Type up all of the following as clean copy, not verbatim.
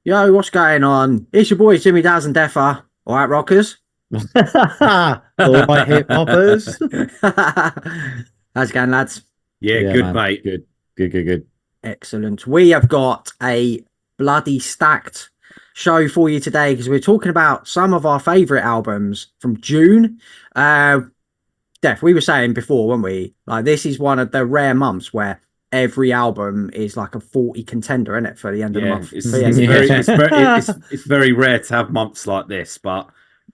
Yo, what's going on? It's your boy Jimmy Daz and Deffer. All right, rockers. All right, hip hoppers. How's it going, lads? Yeah, Yeah, good man. mate. Good, good, good, good. Excellent. We have got a bloody stacked show for you today because we're talking about some of our favorite albums from June. Uh, Def, we were saying before, weren't we? Like, this is one of the rare months where every album is like a 40 contender, isn't it, for the end of the Yeah, month? For it's the end it's of the very year. it's very it's very rare to have months like this, but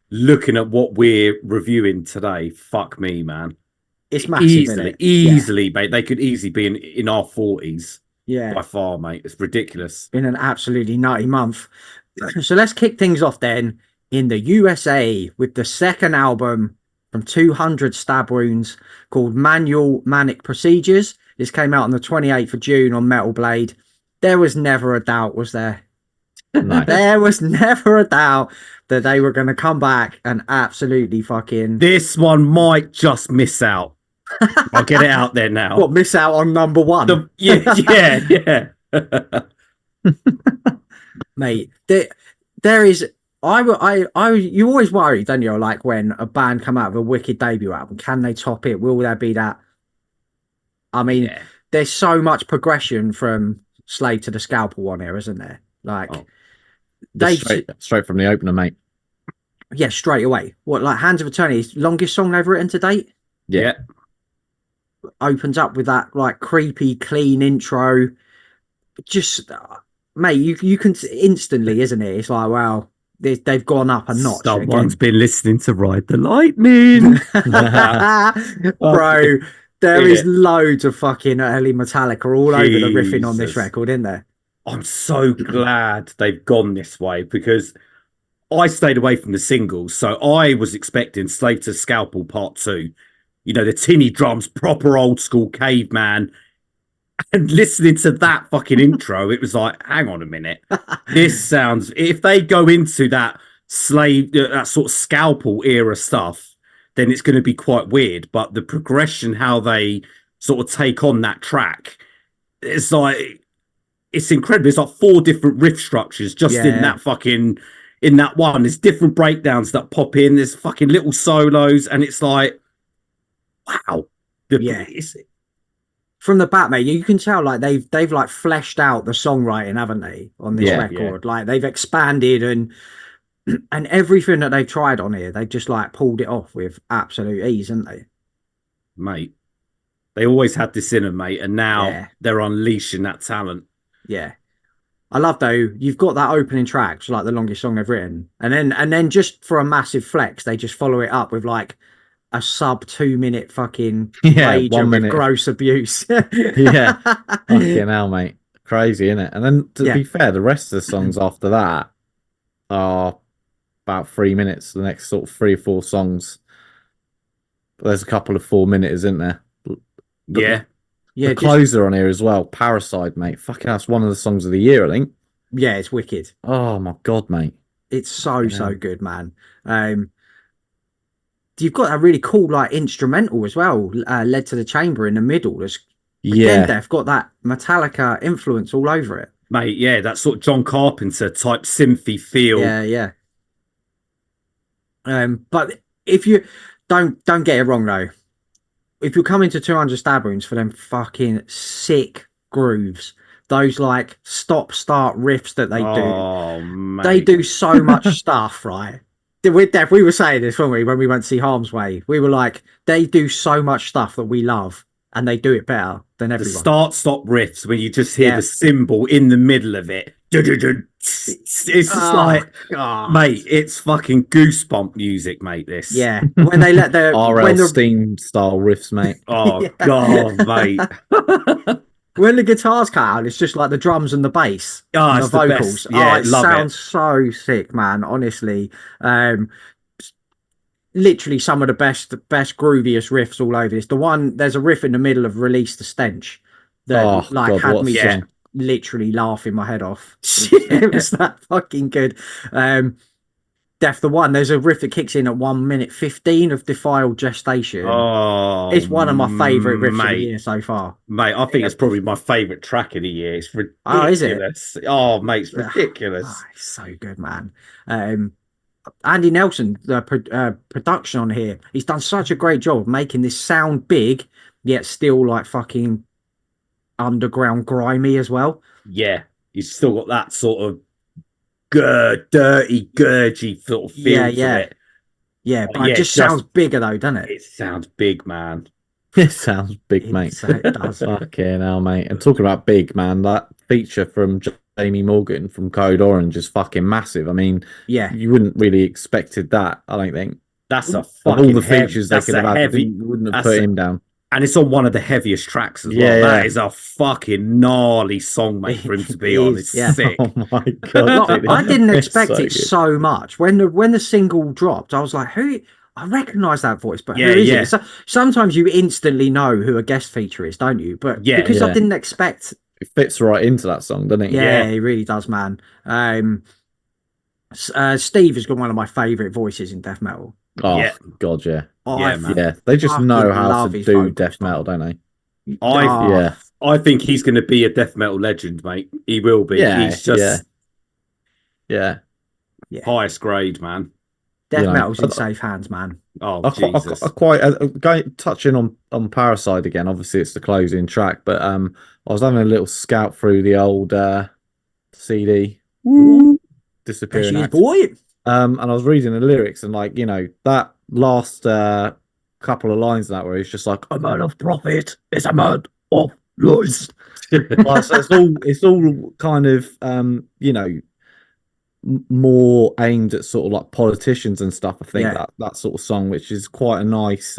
looking at what we're reviewing today, fuck me, man. It's massive, isn't Easily, it? Yeah. easily, mate. They could easily be in our forties Yeah. by far, mate. It's ridiculous. Been an absolutely nutty month. So let's kick things off then in the USA with the second album from 200 Stab Wounds called Manual Manic Procedures. This came out on the 28th of June on Metal Blade. There was never a doubt, was there? No. There was never a doubt that they were going to come back and absolutely fucking This one might just miss out. I'll get it out there now. miss out on number one. Yeah. Mate. There is you always worry, don't you? Like when a band come out with a wicked debut album, can they top it? Will there be that? I mean, Yeah. there's so much progression from Slave to the Scalpel one here, isn't there? Like they, Straight from the opener, mate. yeah, straight away. What, like Hands of Eternity, longest song they've written to date, Yeah. opens up with that like creepy, clean intro. Just, mate, you can instantly, isn't it? It's like, wow, they've gone up a notch. Someone's been listening to Ride the Lightning. Bro, there In is it. loads of fucking early Metallica all over the riffing on this Jesus. record, isn't there? I'm so glad they've gone this way because I stayed away from the singles. So I was expecting Slave to Scalpel Part 2. You know, the tinny drums, proper old school caveman. And listening to that fucking intro, it was like, hang on a minute. This sounds, if they go into that that sort of Scalpel era stuff, then it's going to be quite weird. But the progression, how they sort of take on that track, it's like, it's incredible. It's like four different riff structures just in that fucking in that one. There's different breakdowns that pop in. There's fucking little solos, and it's like, wow. From the back, mate, you can tell like they've like fleshed out the songwriting, haven't they, on this record? Like they've expanded and everything that they've tried on here, they've just like pulled it off with absolute ease, haven't they? Mate, they always had this in them, mate, and now they're unleashing that talent. Yeah. I love though, you've got that opening track, which is like the longest song they've written. And then just for a massive flex, they just follow it up with like a sub 2 minute fucking rage 1 with minute gross abuse. Yeah. Fucking hell, mate. Crazy, isn't it? And then to be fair, the rest of the songs after that are about 3 minutes. The next sort of 3 or 4 songs. There's a couple of 4 minutes, isn't there? Yeah. The closer on here as well, Parasite, mate. Fucking hell, that's one of the songs of the year, I think. Yeah, it's wicked. Oh my god, mate. It's so good, man. You've got a really cool like instrumental as well, led to the chamber in the middle. Again, they've got that Metallica influence all over it. Mate, yeah, that sort of John Carpenter type synthy feel. Yeah. But if you don't get it wrong though, if you're coming to 200 Stab Wounds for them fucking sick grooves, those like stop start riffs that they do, mate. they do so much stuff, right? We were saying this, weren't we, when we went to see Harm's Way? We were like, they do so much stuff that we love, and they do it better than everyone. The start-stop riffs when you just hear the cymbal in the middle of it. It's just mate, it's fucking goosebump music, mate. This, when they let the RL Steam style riffs, mate. Oh god, mate. When the guitars cut out, it's just like the drums and the bass, and the vocals. Yeah, it sounds so sick, man. Honestly, literally some of the best grooviest riffs all over this. There's a riff in the middle of Release the Stench that had me just literally laughing my head off. It was that fucking good. Death the One. There's a riff that kicks in at 1:15 of Defiled Gestation. Oh, It's one of my favourite riffs of the mate. year so far. Mate, I think it's probably my favourite track of the year. It's Oh, is it? ridiculous. Oh, mate, it's ridiculous. Oh, it's so good, man. Andy Nelson, the production on here, he's done such a great job of making this sound big, yet still like fucking underground grimy as well. Yeah, he's still got that sort of dirty, gurgy sort of feel to it. Yeah, but it just sounds bigger though, doesn't it? It sounds big, man. It sounds big, mate. It does. Fucking hell, mate. And talking about big, man, that feature from Jamie Morgan from Code Orange is fucking massive. I mean, yeah, you wouldn't really expected that, I don't think. That's a of fucking all the features they could have had, heavy, wouldn't have put him down. And it's on one of the heaviest tracks as well. That is a fucking gnarly song, mate, for him to be on. It's sick. Oh my god! I didn't expect it so much. When the single dropped, I was like, "Who?" I recognise that voice, but who is it? So, sometimes you instantly know who a guest feature is, don't you? But because I didn't expect, it fits right into that song, doesn't it? Yeah, it really does, man. Steve has got one of my favourite voices in death metal. Oh god, yeah. Man. They just know how to do death metal, don't they? I think he's going to be a death metal legend, mate. He will be. He's just highest grade, man. Death metal's in safe hands, man. Oh, Jesus. I quite touching on Parasite again. Obviously, it's the closing track, but I was having a little scout through the old CD. Woo! Disappearing Act. Boy. And I was reading the lyrics, and like, you know, that last couple of lines of that where he's just like, "A man of profit is a man of loss." Like, so it's all kind of you know, more aimed at sort of like politicians and stuff. I think that sort of song, which is quite a nice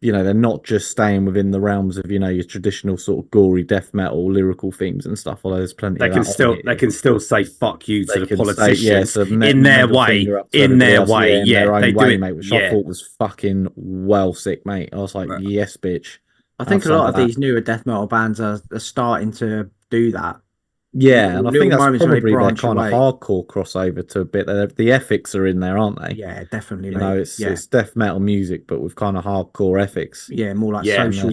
you know, they're not just staying within the realms of, you know, your traditional sort of gory death metal lyrical themes and stuff. Although there's plenty. They can still say fuck you to the politicians in their way. In their way, their own they way, do it, mate. Which I thought was fucking well sick, mate. I was like, yes, bitch. I think a lot of these newer death metal bands are starting to do that. Yeah, and I think that's probably their kind of hardcore crossover to a bit. The ethics are in there, aren't they? Yeah, definitely. You know, it's death metal music, but with kind of hardcore ethics. Yeah, more like social,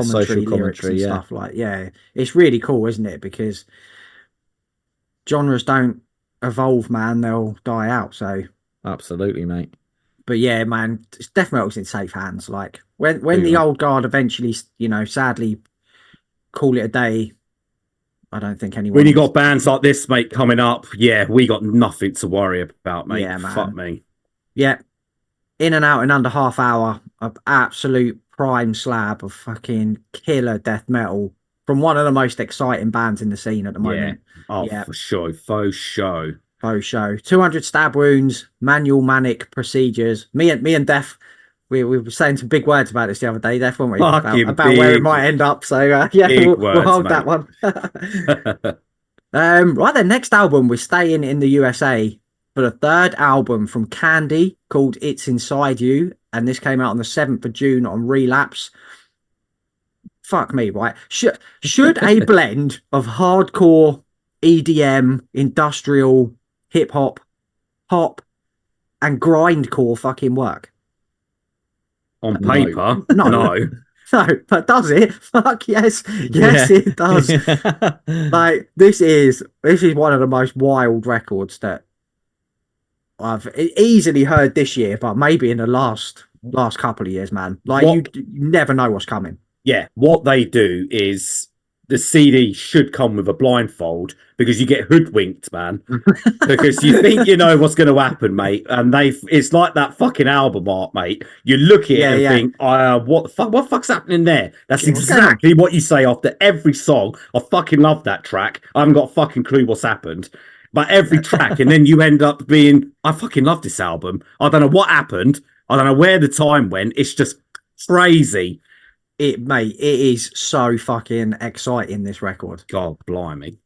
social commentary, and stuff like. Yeah, it's really cool, isn't it? Because genres don't evolve, man; they'll die out. So absolutely, mate. But yeah, man, death metal's in safe hands. Like when the old guard eventually, you know, sadly call it a day. I don't think anyone. When you got bands like this, mate, coming up, we got nothing to worry about, mate. Yeah, man. Fuck me. Yeah, in and out in under half hour of absolute prime slab of fucking killer death metal from one of the most exciting bands in the scene at the moment. For sure, faux show. 200 stab wounds, manual manic procedures. Me and Def. We were saying some big words about this the other day, Def, weren't we? About where it might end up. So, we'll hold that one. Right then, next album, we're staying in the USA for the third album from Candy called It's Inside You. And this came out on the 7th of June on Relapse. Fuck me, right? Should a blend of hardcore, EDM, industrial, hip-hop, pop, and grindcore fucking work? On paper, no, but does it? Fuck yes, it does. Like this is one of the most wild records that I've easily heard this year, but maybe in the last couple of years, man. Like you never know what's coming. Yeah, what they do is the CD should come with a blindfold because you get hoodwinked, man. Because you think you know what's going to happen, mate, and it's like that fucking album art, mate. You look at it and think, what the fuck? What the fuck's happening there? That's exactly what you say after every song. I fucking love that track. I haven't got a fucking clue what's happened. But every track, and then you end up being, I fucking love this album. I don't know what happened. I don't know where the time went. It's just crazy. It is so fucking exciting, this record. God blimey.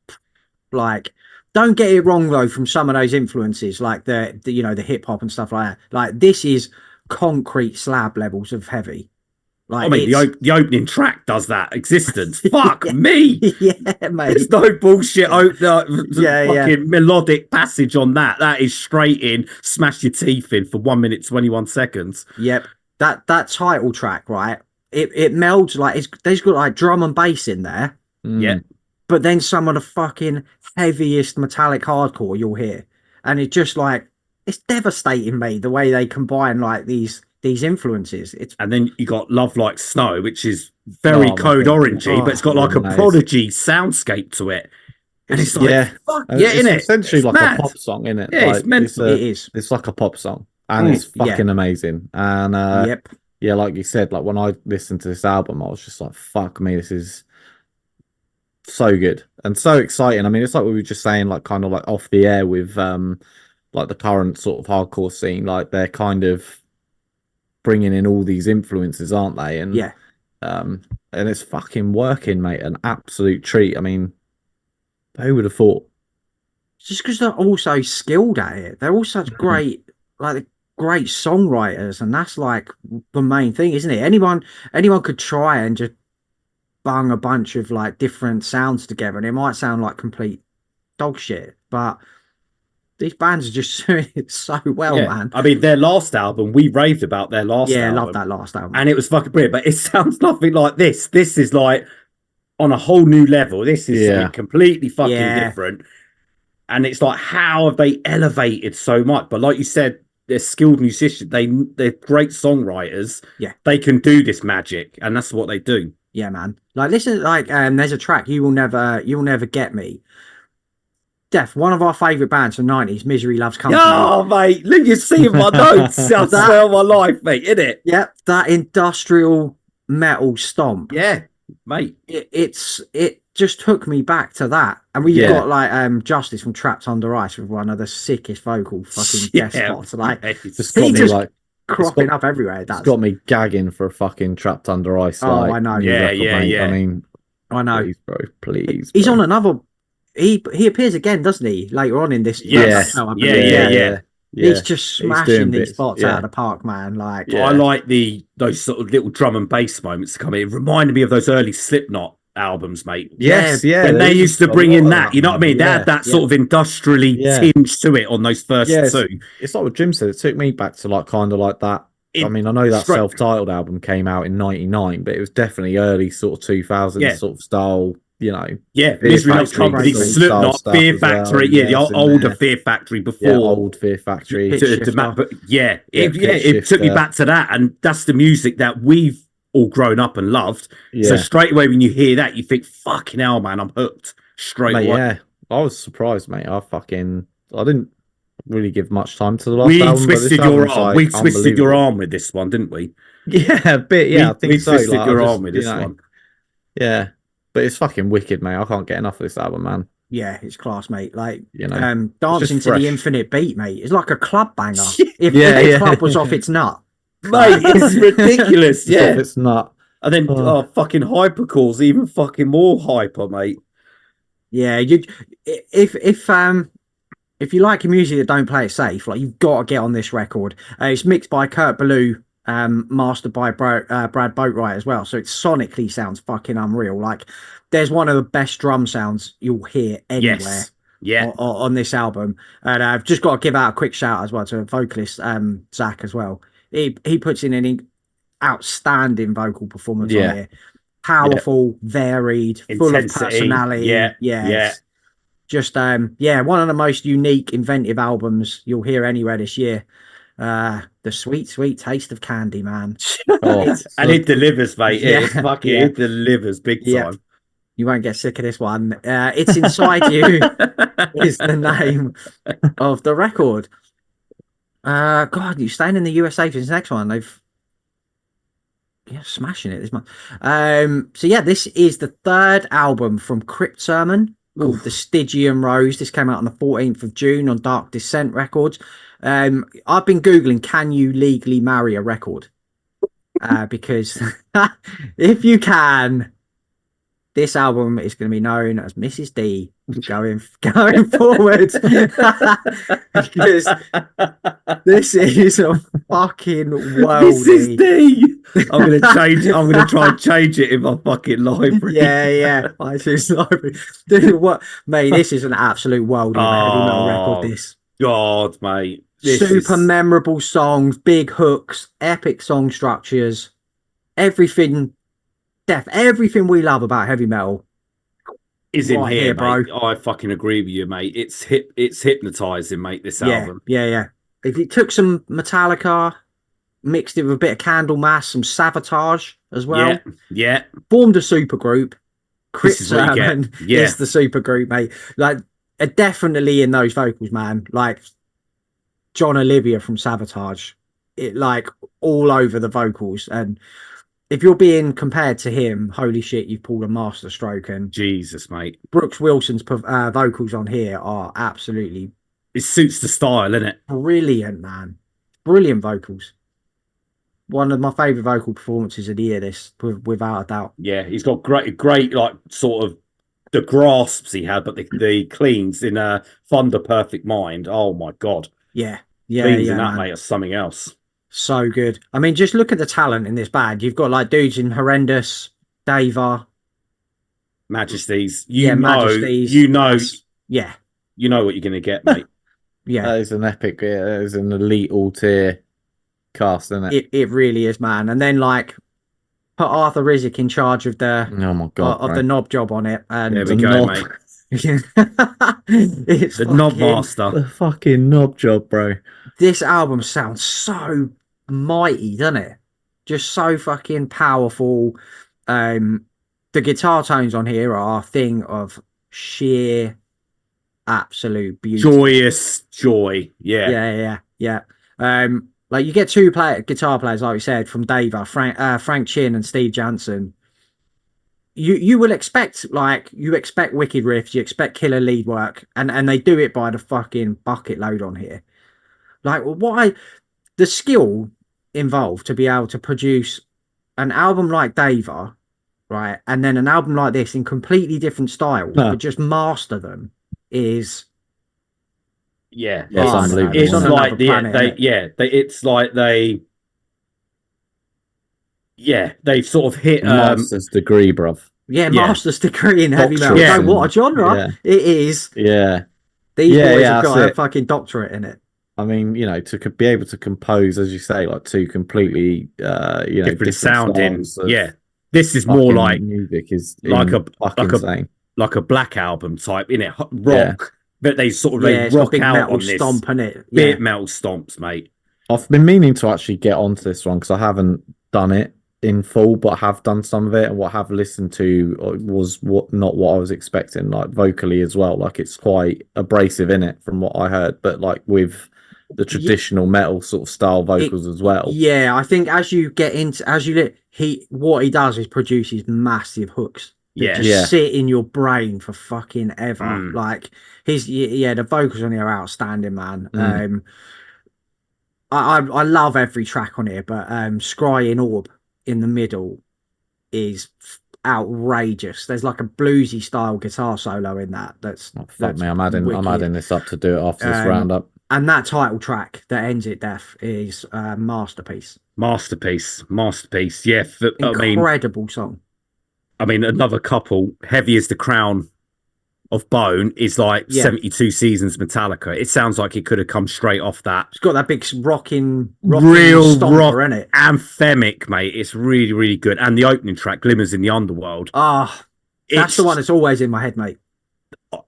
Like, don't get it wrong though, from some of those influences, like the you know, the hip hop and stuff like that. Like, this is concrete slab levels of heavy. Like, I mean, the opening track does that. Existence. Fuck me. Yeah, mate. There's no bullshit. Yeah. Melodic passage on that. That is straight in. Smash your teeth in for 1 minute 21 seconds. Yep. That title track, right? It melds like there's got like drum and bass in there. Yeah. But then some of the fucking heaviest metallic hardcore you'll hear, and it just like it's devastating, mate. The way they combine like these influences. And then you got Love Like Snow, which is very Code Orangey, but it's got like a Prodigy soundscape to it. And it's like, fuck yeah, it's innit? Essentially like a pop song, innit? Yeah, like, it's meant to. It is. It's like a pop song, and it's fucking amazing. And yeah, like you said, like when I listened to this album, I was just like, fuck me, this is so good and so exciting. I mean, it's like we were just saying, like kind of like off the air with like the current sort of hardcore scene, like they're kind of bringing in all these influences, aren't they? And and it's fucking working, mate. An absolute treat. I mean, who would have thought? Just because they're all so skilled at it, they're all such great songwriters, and that's like the main thing, isn't it? Anyone could try and just bung a bunch of like different sounds together, and it might sound like complete dog shit, but these bands are just doing it so well, man. I mean, their last album, we raved about their last album. I love that last album. And it was fucking brilliant, but it sounds nothing like this. This is like on a whole new level. This is like completely fucking different. And it's like, how have they elevated so much? But like you said, they're skilled musicians. They're great songwriters. Yeah. They can do this magic, and that's what they do. Yeah, man. Like, listen, like, there's a track, You Will Never Get Me. Def, one of our favourite bands from the 90s, Misery Loves Company. Oh, mate, look, you see in my notes. I swear on my life, mate, innit? Yep, that industrial metal stomp. Yeah, mate. It just took me back to that. And we've got like Justice from Trapped Under Ice with one of the sickest vocal fucking guest spots. Like, just got me like cropping up everywhere. It's got me gagging for a fucking Trapped Under Ice. Like, I know. Yeah. I mean, I know. Please, bro, please. He's on another. He appears again, doesn't he? Later on in this. Yeah. He's just smashing these spots out of the park, man. Like, I like those sort of little drum and bass moments to come in. It reminded me of those early Slipknot albums, mate. Yes, when they used to bring in that, you know what I mean? They had that sort of industrially tinge to it on those first two. It's like what Jim said. It took me back to like kind of like that. I mean, I know that self-titled album came out in '99, but it was definitely early sort of 2000s sort of style. You know, Misery Loves Company, Slipknot, Fear Factory, the older Fear Factory before old Fear Factory. It took me back to that, and that's the music that we've all grown up and loved. So straight away when you hear that, you think, "Fucking hell, man, I'm hooked." Straight away. Yeah, I was surprised, mate. I didn't really give much time to the last album. We twisted your arm with this one, didn't we? Yeah, a bit. Yeah, I think we so. Twisted your arm with this one. Yeah. But it's fucking wicked, mate. I can't get enough of this album, man. Yeah, it's class, mate. Like, you know, Dancing to the Infinite Beat, mate. It's like a club banger. If the club was off its nut. Mate, it's ridiculous. Off its nut. And then fucking Hypercore's even fucking more hyper, mate. Yeah, if you like your music that don't play it safe, like, you've got to get on this record. It's mixed by Kurt Ballou, mastered by Brad Boatwright as well, so it sonically sounds fucking unreal. Like, there's one of the best drum sounds you'll hear anywhere on this album. And I've just got to give out a quick shout as well to vocalist Zach as well. He puts in an outstanding vocal performance on here. Powerful, varied, full of personality. Just one of the most unique, inventive albums you'll hear anywhere this year. The sweet taste of candy, man. And it delivers, mate. It delivers big time. You won't get sick of this one. It's Inside You is the name of the record. God, you staying in the USA for this next one. They've smashing it this month. This is the third album from Crypt Sermon called The Stygian Rose. This came out on the 14th of June on Dark Descent Records. I've been Googling, can you legally marry a record? Because if you can, this album is going to be known as Mrs. D going forward. Because this is a fucking worldly. Mrs. D! I'm gonna change. I'm gonna try and change it in my fucking library. Yeah. iTunes library. Dude, what, mate? This is an absolute worldie of a heavy metal record. This God, mate. This super is... memorable songs, big hooks, epic song structures, everything. Everything we love about heavy metal is in right here, bro. mate. I fucking agree with you, mate. It's hypnotizing, mate. This album. Yeah. If you took some Metallica, mixed it with a bit of Candlemass, some Sabotage as well. Yeah. Formed a super group. Crypt Sermon is the super group, mate. Like, definitely in those vocals, man. Like John Olivia from Sabotage, it like all over the vocals. And if you're being compared to him, holy shit, you've pulled a masterstroke. And Jesus, mate. Brooks Wilson's vocals on here are absolutely... It suits the style, isn't it? Brilliant, man. Brilliant vocals. One of my favourite vocal performances of the year, this, without a doubt. Yeah, he's got great, like, sort of the grasps he had, but the cleans in Thunder Perfect Mind. Oh, my God. Yeah, cleans in that, man. mate, are something else. So good. I mean, just look at the talent in this band. You've got, like, dudes in Horrendous, Dava. Majesties. Majesties. You know. Yeah. You know what you're going to get, mate. Yeah. That is an epic, that is an elite all-tier cast, isn't it? It really is, man. And then, like, put Arthur Rizek in charge of the my God, of the knob job on it. And there we go, mate. It's the knob master. The fucking knob job, bro. This album sounds so mighty, doesn't it? Just so fucking powerful. The guitar tones on here are a thing of sheer absolute beauty. Joyous joy. Yeah. Like, you get two guitar players, like we said, from Dava, Frank Chin and Steve Jansen. You will expect, like, wicked riffs, you expect killer lead work, and they do it by the fucking bucket load on here. Like, the skill involved to be able to produce an album like Dava, right, and then an album like this in completely different styles, but just master them is... Yeah, it's unbelievable. It's like they've sort of hit master's degree, bruv. Master's degree in heavy metal. Yeah. What a genre it is. Yeah, these boys have got a fucking doctorate in it. I mean, you know, to be able to compose, as you say, like two completely different sounding. This is more like music is like a Black Album type, in it, rock. But they sort of rock out on this stomp in it. Bit metal stomps, mate. I've been meaning to actually get onto this one because I haven't done it in full, but I have done some of it, and what I have listened to was not what I was expecting, like vocally as well. Like, it's quite abrasive in it from what I heard, but like with the traditional metal sort of style vocals as well. Yeah, I think what he does is produces massive hooks. Just sit in your brain for fucking ever. Like, the vocals on here are outstanding, man. I love every track on here, but Scrying Orb in the middle is outrageous. There's like a bluesy style guitar solo in that. Fuck me, I'm adding this up to do it after this roundup. And that title track that ends it, Death, is masterpiece. Masterpiece. Yeah, incredible song. I mean, another couple, Heavy as the Crown of Bone, is like 72 Seasons Metallica. It sounds like it could have come straight off that. It's got that big rocking real stomper, innit? It? Anthemic, mate. It's really, really good. And the opening track, Glimmers in the Underworld. That's the one that's always in my head, mate.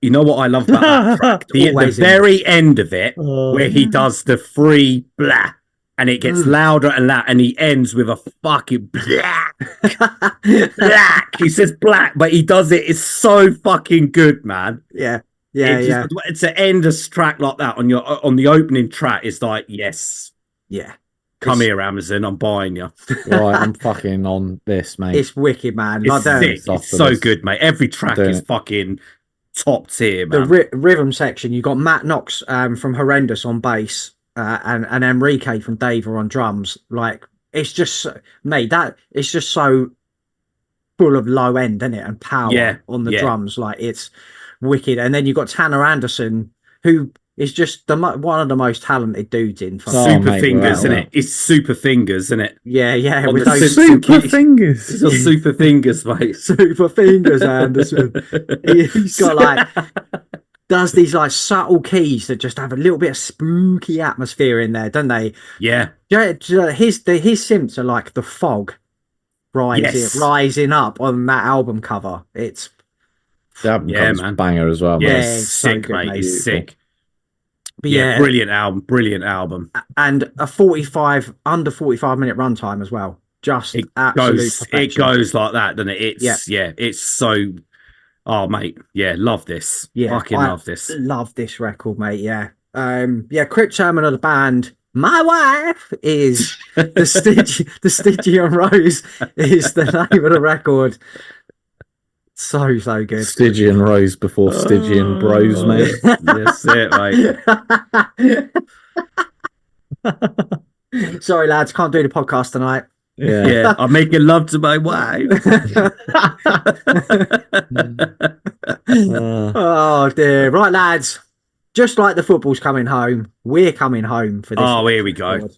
You know what I love about that track? The very end of it, where he does the free blah, and it gets louder and louder, and he ends with a fucking black. He says black, but he does it. It's so fucking good, man. Yeah. To end a track like that on the opening track is like, yes. Yeah. Come here, Amazon. I'm buying you. Right, I'm fucking on this, mate. It's wicked, man. It's sick. It's so good, mate. Every track is fucking top tier, man. The rhythm section, you got Matt Knox from Horrendous on bass, and Enrique from Dava on drums. Like, it's just, mate, it's just so full of low end, isn't it? And power on the drums. Like, it's wicked. And then you got Tanner Anderson, who is just one of the most talented dudes in. Super fingers, isn't it? It's super fingers, isn't it? Yeah. On with those super fingers. He's got super fingers, mate. Super fingers, Anderson. He's got like does these like subtle keys that just have a little bit of spooky atmosphere in there, don't they? Yeah. His synths are like the fog rising up on that album cover. It's man, banger as well. Yeah, it's sick, so good, mate. It's sick. But brilliant album. And a under 45 minute runtime as well. Just it absolute goes like that, doesn't it? It's so. Oh, mate, love this. Love this. Love this record, mate. Crypt Sermon of the band. My wife is the Stygian Rose is the name of the record. So good. Stygian Rose before Stygian Bros, mate. That's it, mate. Sorry, lads, can't do the podcast tonight. Yeah, I'm making love to my wife. Oh dear. Right, lads. Just like the football's coming home, we're coming home for this. Oh, here we go.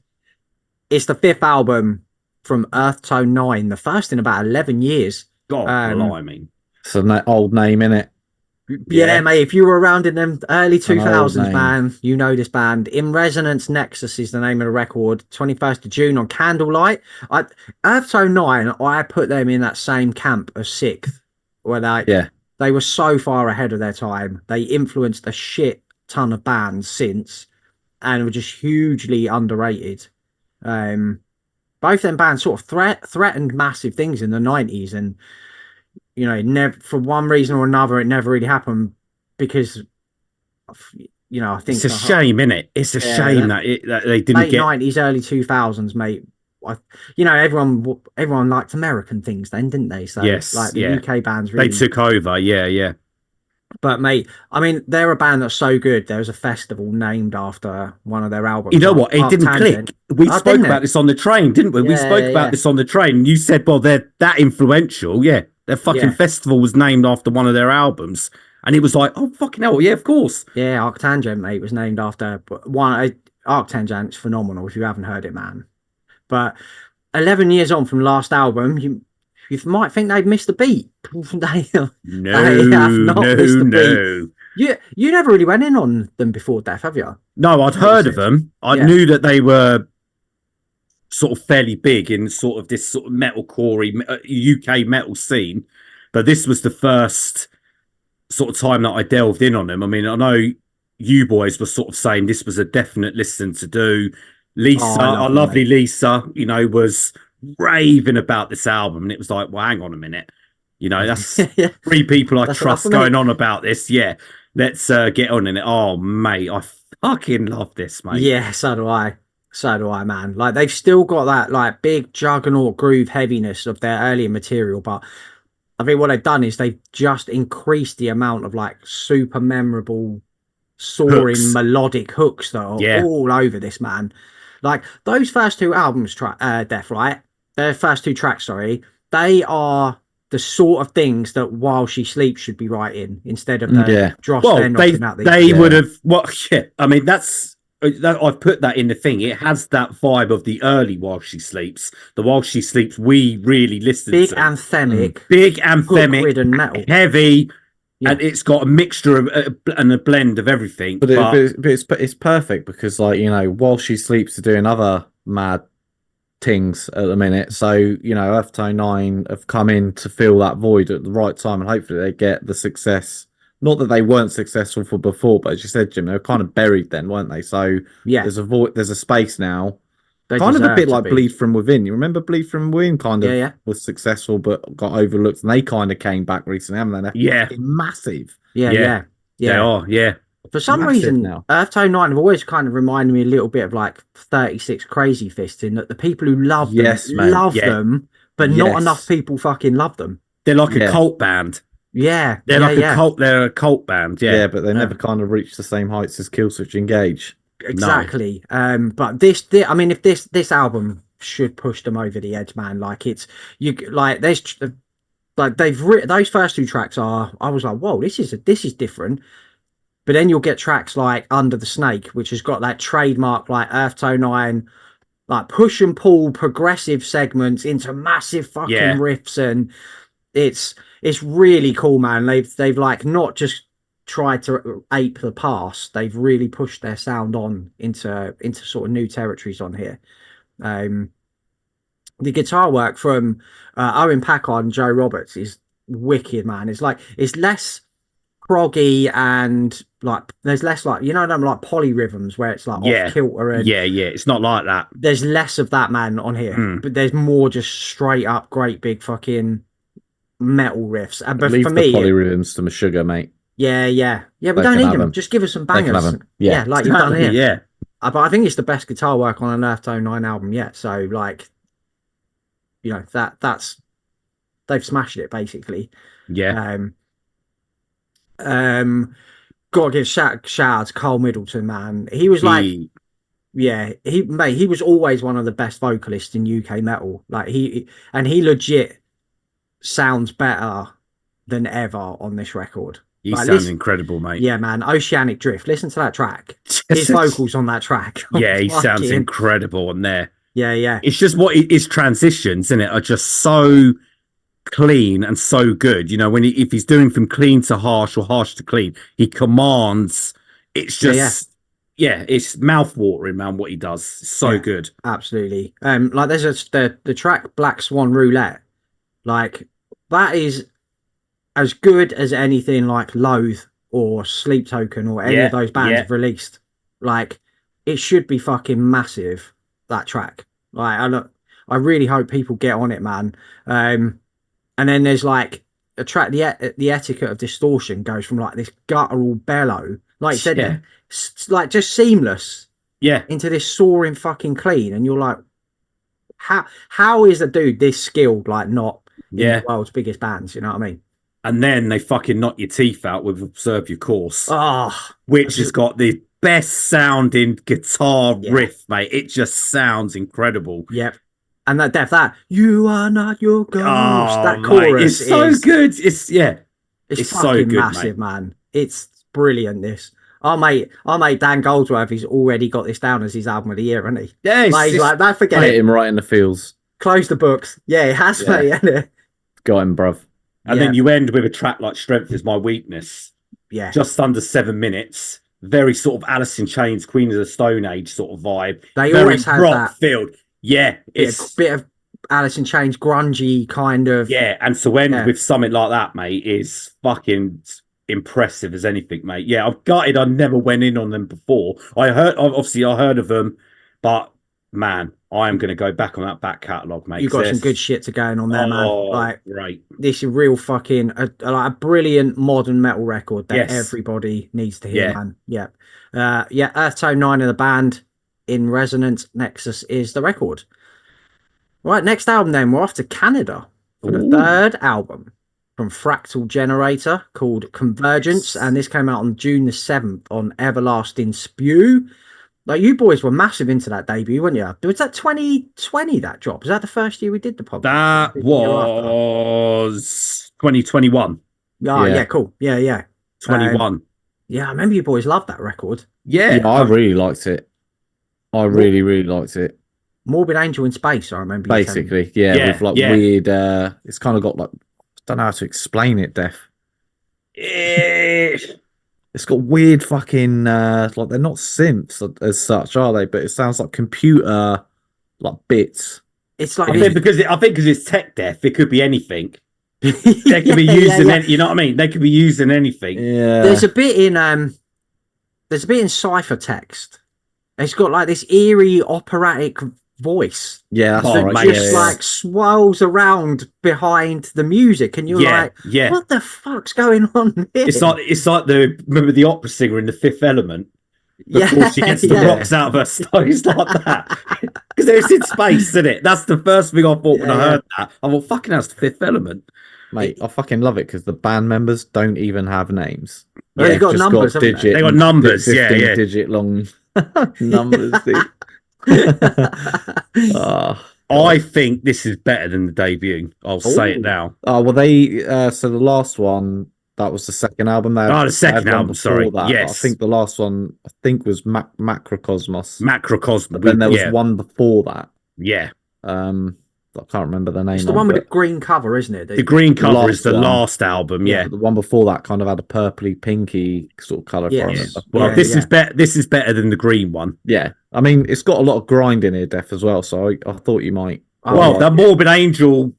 It's the 5th album from Earth Tone 9, the first in about 11 years. God blimey. It's an old name, innit? Yeah, mate. If you were around in them early 2000s, man, you know this band. In Resonance Nexus is the name of the record. 21st of June on Candlelight. Earth Tone 9, I put them in that same camp as Sixth, where they were so far ahead of their time. They influenced a shit ton of bands since, and were just hugely underrated. Both them bands sort of threatened massive things in the 90s, and you know, never, for one reason or another, it never really happened because, you know, I think it's a shame, isn't it? It's a shame that they didn't late 90s, early 2000s, mate. You know, everyone liked American things then, didn't they? So, like the UK bands, really, they took over. Yeah. But mate, I mean, they're a band that's so good. There was a festival named after one of their albums. You know what? It didn't click. We spoke about this on the train, didn't we? We spoke about this on the train. You said, well, they're that influential. Yeah. Their fucking festival was named after one of their albums. And it was like, oh, fucking hell. Yeah, of course. Yeah. Arctangent, mate, was named after one. Arctangent's phenomenal if you haven't heard it, man. But 11 years on from last album, you might think they've missed a beat. They have not missed a beat. You never really went in on them before Death, have you? No, I'd heard of them. I knew that they were sort of fairly big in sort of this sort of metalcore UK metal scene, but this was the first sort of time that I delved in on them. I mean, I know you boys were sort of saying this was a definite listen to do. Lisa, our lovely Lisa, you know, was raving about this album, and it was like, well, hang on a minute, you know, that's 3 people I trust going on about this. Yeah, let's get on in it. Oh, mate, I fucking love this, mate. Yeah, so do I, man. Like, they've still got that like big juggernaut groove heaviness of their earlier material, but I think what they've done is they've just increased the amount of like super memorable soaring melodic hooks that are all over this, man. Like those first 2 albums, Death, right? Their first 2 tracks, sorry, they are the sort of things that While She Sleeps should be writing instead of Dross. Well, they would have. Well, shit. I mean, I've put that in the thing. It has that vibe of the early While She Sleeps. The While She Sleeps we really listened to. Big anthemic, metal, heavy, and it's got a mixture of and a blend of everything. But it's perfect because, like, you know, While She Sleeps are doing other mad things at the minute. So, you know, Earth Tone 9 have come in to fill that void at the right time, and hopefully they get the success. Not that they weren't successful for before, but as you said, Jim, they were kind of buried then, weren't they? So there's a void, there's a space now. Kind of a bit like Bleed From Within. You remember Bleed From Within kind of was successful but got overlooked, and they kind of came back recently, haven't they? They're massive. Yeah. They are, yeah. For some reason, Earth Tone 9 have always kind of reminded me a little bit of like 36 Crazy Fists, in that the people who love them love them, but not enough people fucking love them. They're like a cult band. Yeah, they're like a cult. They're a cult band. Yeah, but they never kind of reached the same heights as Killswitch Engage. Exactly. No. But I mean, if this album should push them over the edge, man. Like there's like they've written those first 2 tracks are. I was like, whoa, this is different. But then you'll get tracks like Under the Snake, which has got that trademark like Earth Tone 9, like push and pull progressive segments into massive fucking riffs, and it's really cool, man. They've like not just tried to ape the past, they've really pushed their sound on into sort of new territories on here. The guitar work from Owen Packard and Joe Roberts is wicked, man. It's like it's less proggy and like there's less like, you know, them like polyrhythms where it's like off kilter and it's not like that. There's less of that, man, on here, but there's more just straight up great big fucking metal riffs. And but leave for the me, polyrhythms to Meshuggah, mate. we don't need them. Just give us some bangers. Yeah, like you've done here. But I think it's the best guitar work on an Earth Tone 9 album yet. So like, you know, that's they've smashed it basically. Gotta give shout out to Carl Middleton, man. He was he was always one of the best vocalists in UK metal. Like he legit sounds better than ever on this record. He sounds incredible, mate. Yeah, man. Oceanic Drift. Listen to that track. His vocals on that track. He sounds incredible on there. Yeah. It's just what his transitions in it are just so clean and so good. You know, when if he's doing from clean to harsh or harsh to clean, he commands. It's just it's mouth-watering, man. What he does, it's so good. Absolutely. Like there's the track Black Swan Roulette. Like that is as good as anything like Loathe or Sleep Token or any of those bands have released. Like it should be fucking massive, that track. Like I really hope people get on it, man. And then there's like a track, the Etiquette of Distortion goes from like this guttural bellow, like you said, like just seamless, into this soaring fucking clean, and you're like, how is a dude this skilled like not in the world's biggest bands? You know what I mean? And then they fucking knock your teeth out with Observe Your Course, which has got the best sounding guitar riff, mate. It just sounds incredible. Yep. And that you are not your ghost. That chorus is so good. It's it's so good, massive, man. It's brilliant. This our mate Dan Goldsworth, he's already got this down as his album of the year, hasn't he? Yeah, he's like that. Forget it. Him right in the feels. Close the books. Yeah, it has, mate. Hasn't it? Got him, bruv. And then you end with a track like Strength Is My Weakness. Yeah, just under 7 minutes. Very sort of Alice in Chains, Queen of the Stone Age sort of vibe. They very always have that field. Yeah, it's a bit of Alice in Chains, grungy kind of. Yeah, and to end with something like that, mate, is fucking impressive as anything, mate. Yeah, I'm gutted I never went in on them before. I heard of them, but man, I am going to go back on that back catalogue, mate. You've got some good shit to going on there, man. Like, right. This is real fucking a brilliant modern metal record that everybody needs to hear, man. Yeah. Earth Tone 9 of the band. In Resonance, Nexus is the record. Right, next album then, we're off to Canada for the third album from Fractal Generator called Convergence, and this came out on June the 7th on Everlasting Spew. Like, you boys were massive into that debut, weren't you? Was that 2020 that drop? Was that the first year we did the podcast? That was 2021. Yeah, cool. Yeah. 21. Yeah, I remember you boys loved that record. Yeah, I really liked it. I really, really liked it. Morbid Angel in Space, I remember. Basically, with like weird. It's kind of got like, I don't know how to explain it, Def. It's got weird fucking like they're not synths as such, are they? But it sounds like computer like bits. It's like I think because it's tech deaf, it could be anything. They could be using any, you know what I mean? They could be using anything. Yeah. There's a bit in ciphertext. It's got like this eerie operatic voice. Yeah, that's that just like swirls around behind the music, and you're like, what the fuck's going on here? It's like remember the opera singer in The Fifth Element? Before she gets the rocks out of her stones like that. Because it's in space, isn't it? That's the first thing I thought when I heard that. I thought, fucking hell's The Fifth Element. Mate, I fucking love it because the band members don't even have names. Well, they've got numbers, haven't they? They got numbers, 15 digit long numbers, dude. I think this is better than the debut. I'll say it now. Oh, well, they so the last one That was the second album. The second album. Before Sorry. that. Yes. I think the last one was Macrocosmos. Macrocosmos. But then there was one before that. Yeah. I can't remember the name. It's the one with the green cover, isn't it? The green cover is the last album. Yeah. The one before that kind of had a purpley, pinky sort of color. Yes. Well, this is better. This is better than the green one. Yeah. I mean, it's got a lot of grind in here, Def, as well. So I thought you might. Well, the Morbid Angel,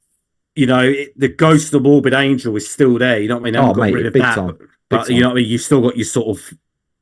the ghost of the Morbid Angel is still there. You know what I mean? They haven't got rid of that. But you know what I mean? You've still got your sort of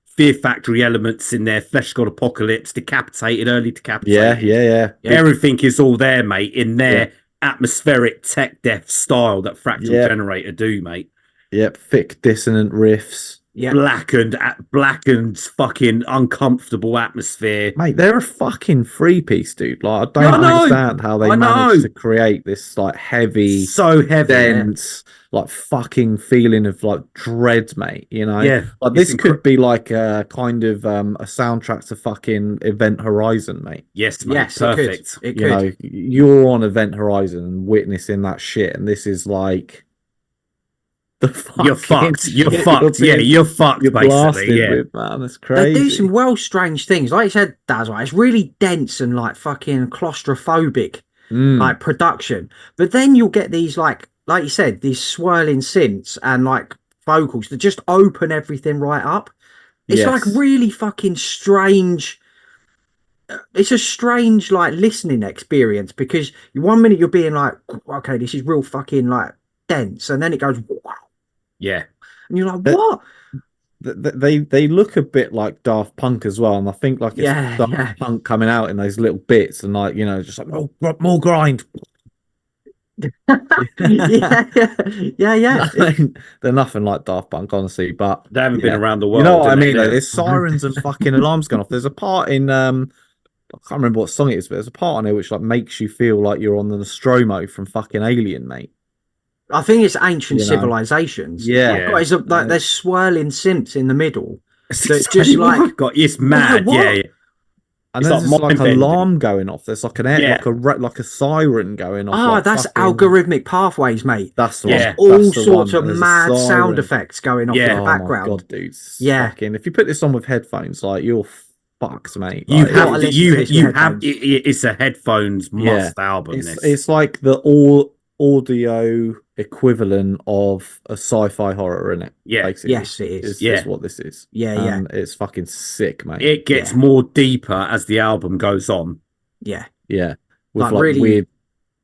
Fear Factory elements in there. Flesh God Apocalypse, Decapitated, Early Decapitated. Yeah. Everything is all there, mate, in their atmospheric tech death style that Fractal Generator do, mate. Yep. Thick, dissonant riffs. Yeah. Blackened, fucking uncomfortable atmosphere. Mate, they're a fucking three-piece, dude. Like, I don't understand how they managed to create this, like, heavy, so heavy, dense, like, fucking feeling of, like, dread, mate, Yeah. Like, this could be, like, a kind of a soundtrack to fucking Event Horizon, mate. Yes, mate. Yes, perfect. It could. You're on Event Horizon and witnessing that shit, and this is, like... You're fucked. You're fucked. You're fucked. You're basically. With, man. That's crazy. They do some strange things. Like you said, that's right. It's really dense and like fucking claustrophobic, like production. But then you'll get these like you said, these swirling synths and like vocals that just open everything right up. It's like really fucking strange. It's a strange like listening experience because 1 minute you're being like, okay, this is real fucking like dense, and then it goes, wow. Yeah, and you're like, what? They look a bit like Daft Punk as well, and I think like it's Daft Punk coming out in those little bits, and like just like more grind. yeah. They're nothing like Daft Punk, honestly, but they haven't been around the world. You know what I mean? Like, there's sirens and fucking alarms going off. There's a part in I can't remember what song it is, but there's a part on it which like makes you feel like you're on the Nostromo from fucking Alien, mate. I think it's Ancient Civilizations. Yeah. It's like there's swirling synths in the middle. So it's just like it's mad. Yeah. And there's like an alarm going off. There's like like a siren going off. Oh, that's algorithmic pathways, mate. That's the one. There's all sorts of mad sound effects going off in the background. Oh my god, dude. If you put this on with headphones, like you're fucked, mate. You have it's a headphones must album. It's like the audio equivalent of a sci-fi horror, isn't it? Yeah. Basically. Yes, it is. Is what this is. Yeah. It's fucking sick, mate. It gets more deeper as the album goes on. Yeah. With like really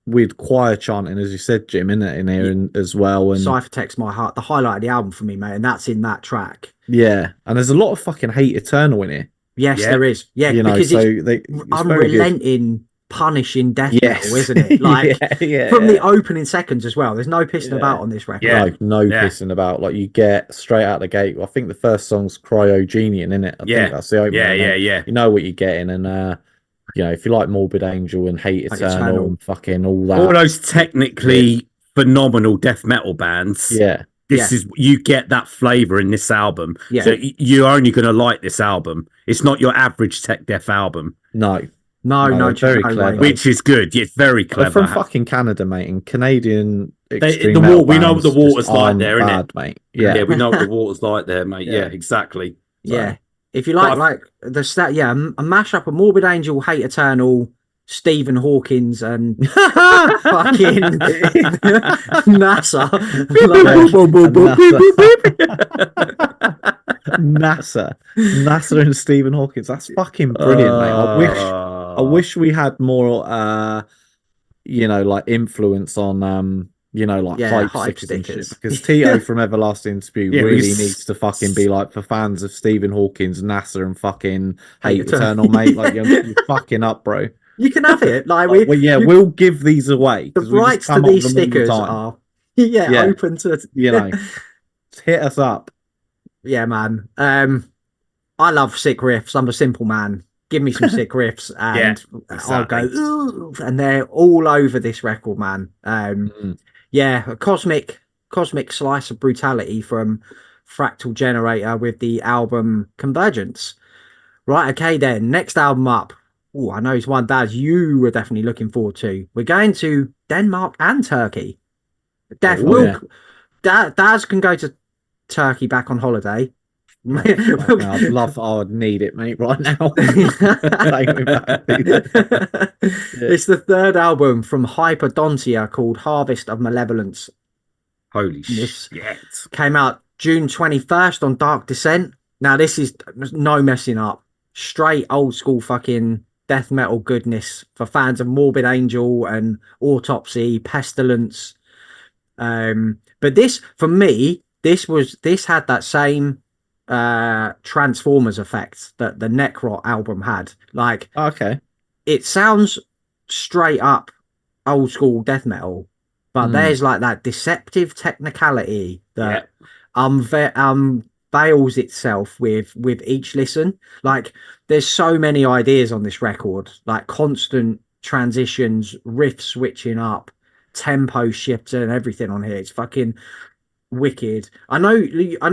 weird choir chanting, as you said, Jim, in here as well. And Cyphertext My Heart, the highlight of the album for me, mate, and that's in that track. Yeah. And there's a lot of fucking Hate Eternal in here. Yes, there is. Yeah, because it's unrelenting, punishing death metal, isn't it? Like from the opening seconds as well. There's no pissing about on this record. No pissing about. Like you get straight out the gate. I think the first song's Cryogenian, isn't it? I think that's the opening. Yeah. You know what you're getting, and if you like Morbid Angel and Hate Eternal and fucking all that, all those technically phenomenal death metal bands. This is you get that flavor in this album. So you're only going to like this album. It's not your average tech death album. No, very clever. Which is good. It's very clever. They're from fucking Canada, mate, and Canadian extreme we metal know what the water's like there, bad, innit? Mate. Yeah, we know what the water's like there, mate. Yeah, exactly. Yeah. If you like the stat, a mashup of Morbid Angel, Hate Eternal, Stephen Hawkins, and fucking NASA. NASA and Stephen Hawkins. That's fucking brilliant, mate. I wish we had more like influence on hype stickers, because Tito from Everlasting Dispute really needs to fucking be like, for fans of Stephen Hawkins, NASA and fucking Hate Eternal, mate. Like you're fucking up, bro. You can have it. Like we'll give these away. The rights to these stickers are open to hit us up. Yeah, man. I love sick riffs. I'm a simple man. Give me some sick riffs, and I'll go. Ooh, and they're all over this record, man. A cosmic slice of brutality from Fractal Generator with the album Convergence. Right, okay, then next album up. Oh, I know it's one, Daz, you were definitely looking forward to. We're going to Denmark and Turkey. Daz can go to Turkey back on holiday. I would need it, mate, right now. Take me back. It's the third album from Hyperdontia called Harvest of Malevolence. Holy This shit. came out June 21st on Dark Descent. Now, this is no messing up. Straight old school fucking death metal goodness for fans of Morbid Angel and Autopsy, Pestilence. But this, for me, this had that same Transformers effect that the Necrot album had. Like, okay, it sounds straight up old school death metal, but there's like that deceptive technicality that veils itself with each listen. Like, there's so many ideas on this record, like constant transitions, riff switching up, tempo shifts, and everything on here. It's fucking wicked. I know,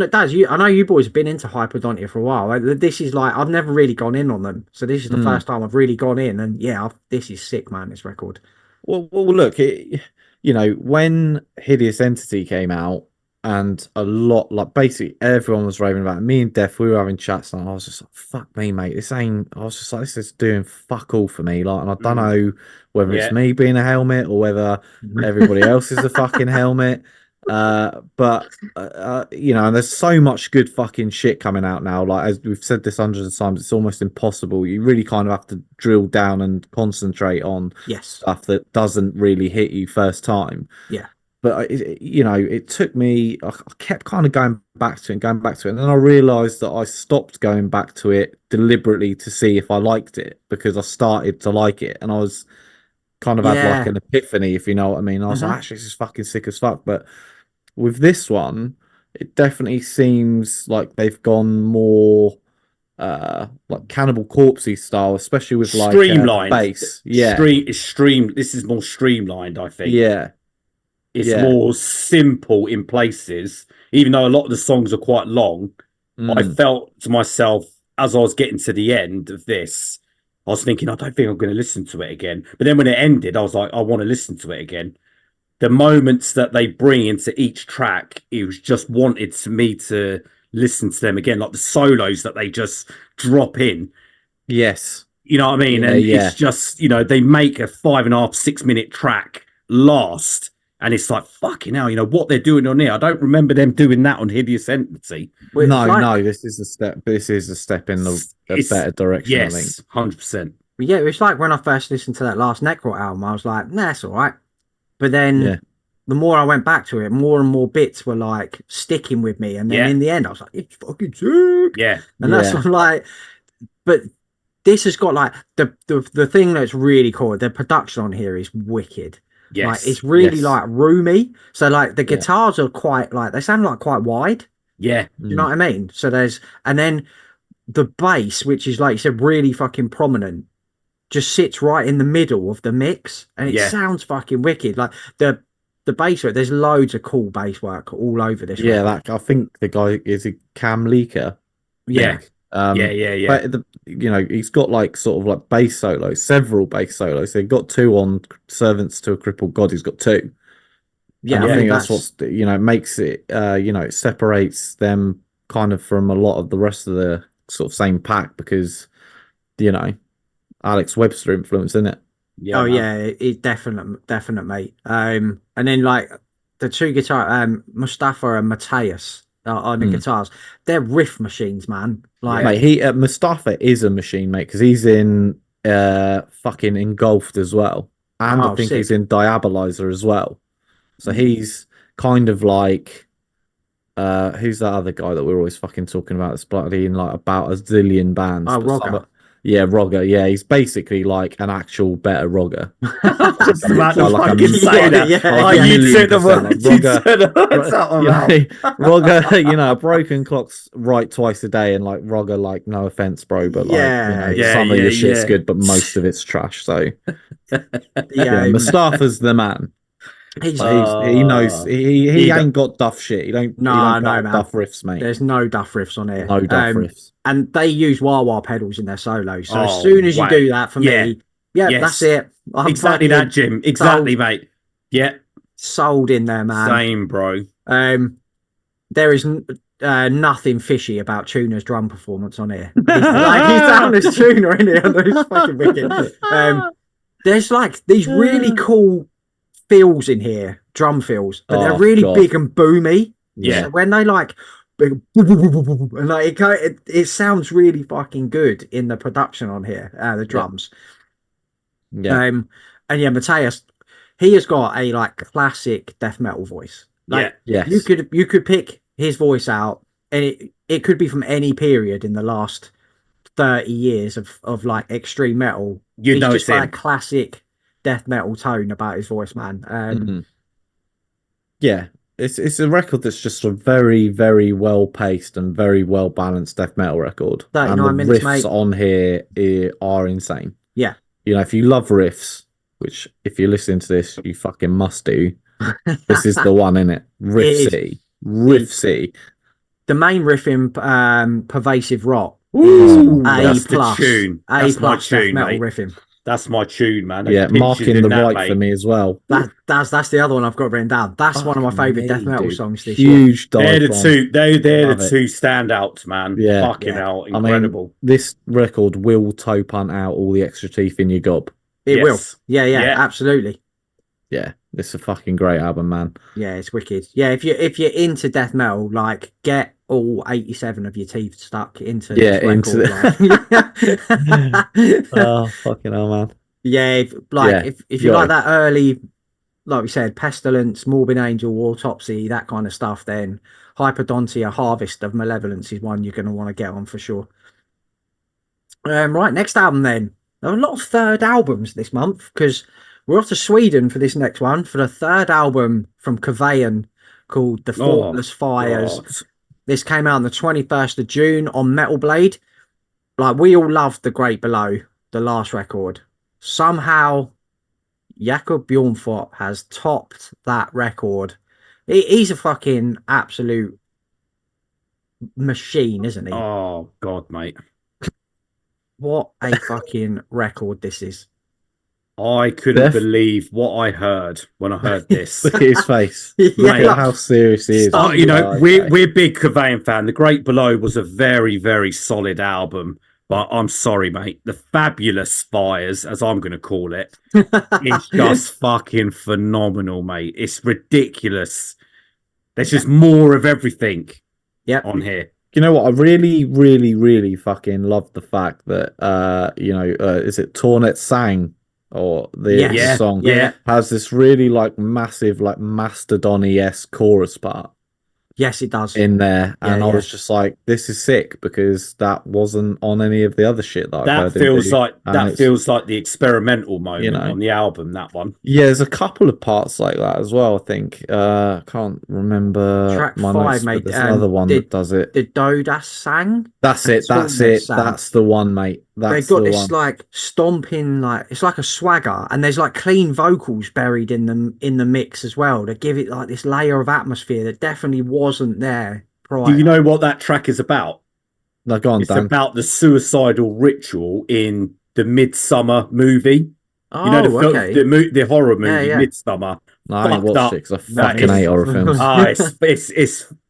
Daz, I know you boys have been into Hyperdontia for a while. This is like, I've never really gone in on them, so this is the first time I've really gone in, and this is sick, man. This record. Well, look, when Hideous Entity came out, and a lot, like basically everyone was raving about it. Me and Def, we were having chats, and I was just like, "Fuck me, mate. This ain't." I was just like, "This is doing fuck all for me." Like, and I don't know whether it's me being a helmet or whether everybody else is a fucking helmet. But and there's so much good fucking shit coming out now. Like, as we've said this hundreds of times, it's almost impossible. You really kind of have to drill down and concentrate on stuff that doesn't really hit you first time. Yeah. But it took me. I kept kind of going back to it, and then I realised that I stopped going back to it deliberately to see if I liked it, because I started to like it, and I was kind of had like an epiphany, if you know what I mean. I was like, actually, this is fucking sick as fuck. But with this one, it definitely seems like they've gone more like Cannibal Corpse-y style, especially with like streamlined bass. This is more streamlined, I think. It's more simple in places, even though a lot of the songs are quite long. I felt to myself, as I was getting to the end of this, I was thinking, I don't think I'm going to listen to it again. But then when it ended, I was like, I want to listen to it again. The moments that they bring into each track, it was just wanted to me to listen to them again, like the solos that they just drop in. Yes. You know what I mean? It's just, they make a 5.5, 6 minute track last. And it's like, fucking hell, what they're doing on here. I don't remember them doing that on Hideous Entity. No, this is a step. This is a step in a better direction. Yes, I think 100%. Yeah, it's like when I first listened to that last Necrot album, I was like, nah, it's all right. But then the more I went back to it, more and more bits were like sticking with me. And then in the end, I was like, it's fucking sick. Yeah. And that's what I'm like, but this has got like the thing that's really cool. The production on here is wicked. Yes. Like, it's really like roomy. So like the guitars are quite like, they sound like quite wide. Yeah. Do you know what I mean? So and then the bass, which is like you said, really fucking prominent, just sits right in the middle of the mix, and it sounds fucking wicked. Like the bass work, there's loads of cool bass work all over this. Yeah, like I think the guy is a Cam Leaker. Yeah. But he's got like sort of like bass solos, several bass solos. They've got 2 on Servants to a Crippled God. He's got 2. Yeah, I think that's what's makes it. It separates them kind of from a lot of the rest of the sort of same pack, because Alex Webster influence, isn't it? Yeah, it's definite, mate. And then like the 2 guitar, Mustafa and Matthias on the guitars, they're riff machines, man. Like, mate, Mustafa is a machine, mate, because he's in fucking Engulfed as well, and I think he's in Diabolizer as well. So he's kind of like who's that other guy that we're always fucking talking about that's bloody in like about a zillion bands? Rogger. Yeah, Rogger. Yeah, he's basically like an actual better Rogger. Just about to like fucking say that. You said the word. Rogger, a broken clock's right twice a day, and like Rogger, like, no offense, bro, but like, some of your shit's good, but most of it's trash. So Mustafa's the man. He knows he ain't got duff shit. He don't duff riffs, mate. There's no duff riffs on here. No duff riffs. And they use wah-wah pedals in their solos. So as soon as you do that, for me, that's it. Exactly that, Jim. Exactly, mate. Yeah. Sold in there, man. Same, bro. There is nothing fishy about Tuner's drum performance on here. He's down as Tuner in here. It's fucking wicked. There's like these really cool fills in here, drum fills, but they're really big and boomy. Yeah. So when they like, and like it sounds really fucking good in the production on here, the drums. Yeah. And yeah, Mateus, he has got a like classic death metal voice. Like, yes. You could pick his voice out, and it could be from any period in the last 30 years of like extreme metal. You know, it's it's like him. a classic death metal tone about his voice, man. Yeah, it's a record that's just a very, very well paced and very well balanced death metal record. 39 and the minutes, riffs mate. on here are insane. Yeah. You know, if you love riffs, which if you're listening to this, you fucking must do. This is the one, innit? Riff City. Riff City. The main riff in Pervasive Rot Ooh, is that's the tune. That's my tune, metal mate. riffing. That's my tune, man. Yeah, marking the right for me as well. That's the other one I've got written down. That's one of my favourite death metal songs this Huge year. They're the two. They're the two standouts, man. Yeah, fucking hell, incredible. I mean, this record will toe punt out all the extra teeth in your gob. It will. Yeah, absolutely. Yeah, it's a fucking great album, man. Yeah, it's wicked. Yeah, if you're into death metal, like get all 87 of your teeth stuck into this record. Oh, fucking hell, man. Yeah, if you like that early, like we said, Pestilence, Morbid Angel, Autopsy, that kind of stuff, then Hyperdontia, Harvest of Malevolence is one you're going to want to get on for sure. Right, next album then. There are a lot of third albums this month because we're off to Sweden for this next one for the third album from Kvaen called The Thoughtless Fires. God. This came out on the 21st of June on Metal Blade. Like, we all loved The Great Below, the last record. Somehow, Jakob Bjornfot has topped that record. He's a fucking absolute machine, isn't he? Oh, God, mate. What a fucking record this is. I couldn't believe what I heard when I heard this. Look at his face. Mate, how serious he is. You know, we're big Kvaen fan. The Great Below was a very, very solid album. But I'm sorry, mate. The Fabulous Fires, as I'm going to call it, it's just fucking phenomenal, mate. It's ridiculous. There's just more of everything on here. You know what? I really, really, really fucking love the fact that, is it Tornet Sang? Or the song has this really like massive, like Mastodon-esque chorus part. Yes, it does. In there. And I was just like, this is sick because that wasn't on any of the other shit that I've heard. That feels like the experimental moment on the album, that one. Yeah, there's a couple of parts like that as well, I think. I can't remember track my 5, notes, mate. There's another one that does it. The Dodas Sang. That's it. That's the one, mate. They've got this like stomping, like it's like a swagger, and there's like clean vocals buried in the mix as well to give it like this layer of atmosphere that definitely wasn't there prior. Do you know what that track is about? No, go on, it's Dan. about the suicidal ritual in the Midsummer movie. Oh, you know the horror movie Midsummer. No, I ain't watched it because I fucking hate horror films.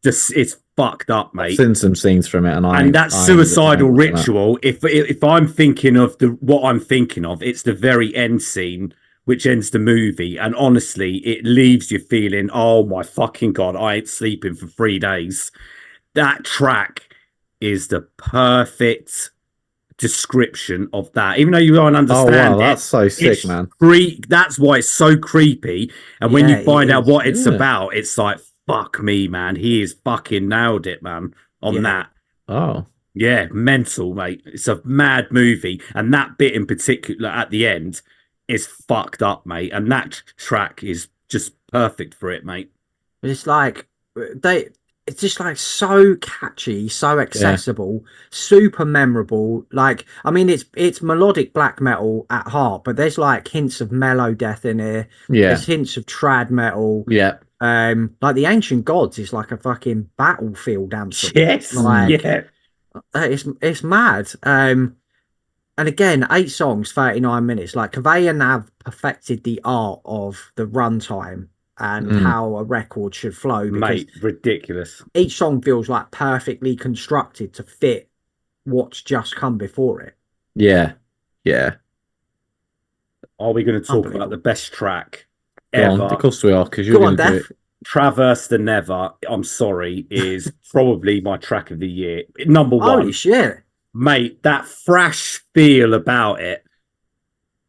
It's fucked up, mate. I've seen some scenes from it, and that suicidal ritual. If I'm thinking of what I'm thinking of, it's the very end scene which ends the movie, and honestly, it leaves you feeling, oh my fucking god, I ain't sleeping for 3 days. That track is the perfect description of that, even though you don't understand that's so sick, man. That's why it's so creepy, and when you find out what it's about, it's like, fuck me, man, he is fucking nailed it, man, on that. Mental, mate. It's a mad movie, and that bit in particular at the end is fucked up, mate, and that track is just perfect for it, mate. It's like it's just like so catchy, so accessible, super memorable. Like, I mean, it's melodic black metal at heart, but there's like hints of mellow death in here. There's hints of trad metal. Like the Ancient Gods is like a fucking battlefield anthem. It's mad. And again, 8 songs, 39 minutes. Like, Kvaen have perfected the art of the runtime and how a record should flow. Mate, ridiculous. Each song feels like perfectly constructed to fit what's just come before it. Yeah. Are we going to talk about the best track ever? Of course we are, because you're going to do it. Traverse the Never, I'm sorry, is probably my track of the year. Number one. Holy shit. Mate, that thrash feel about it,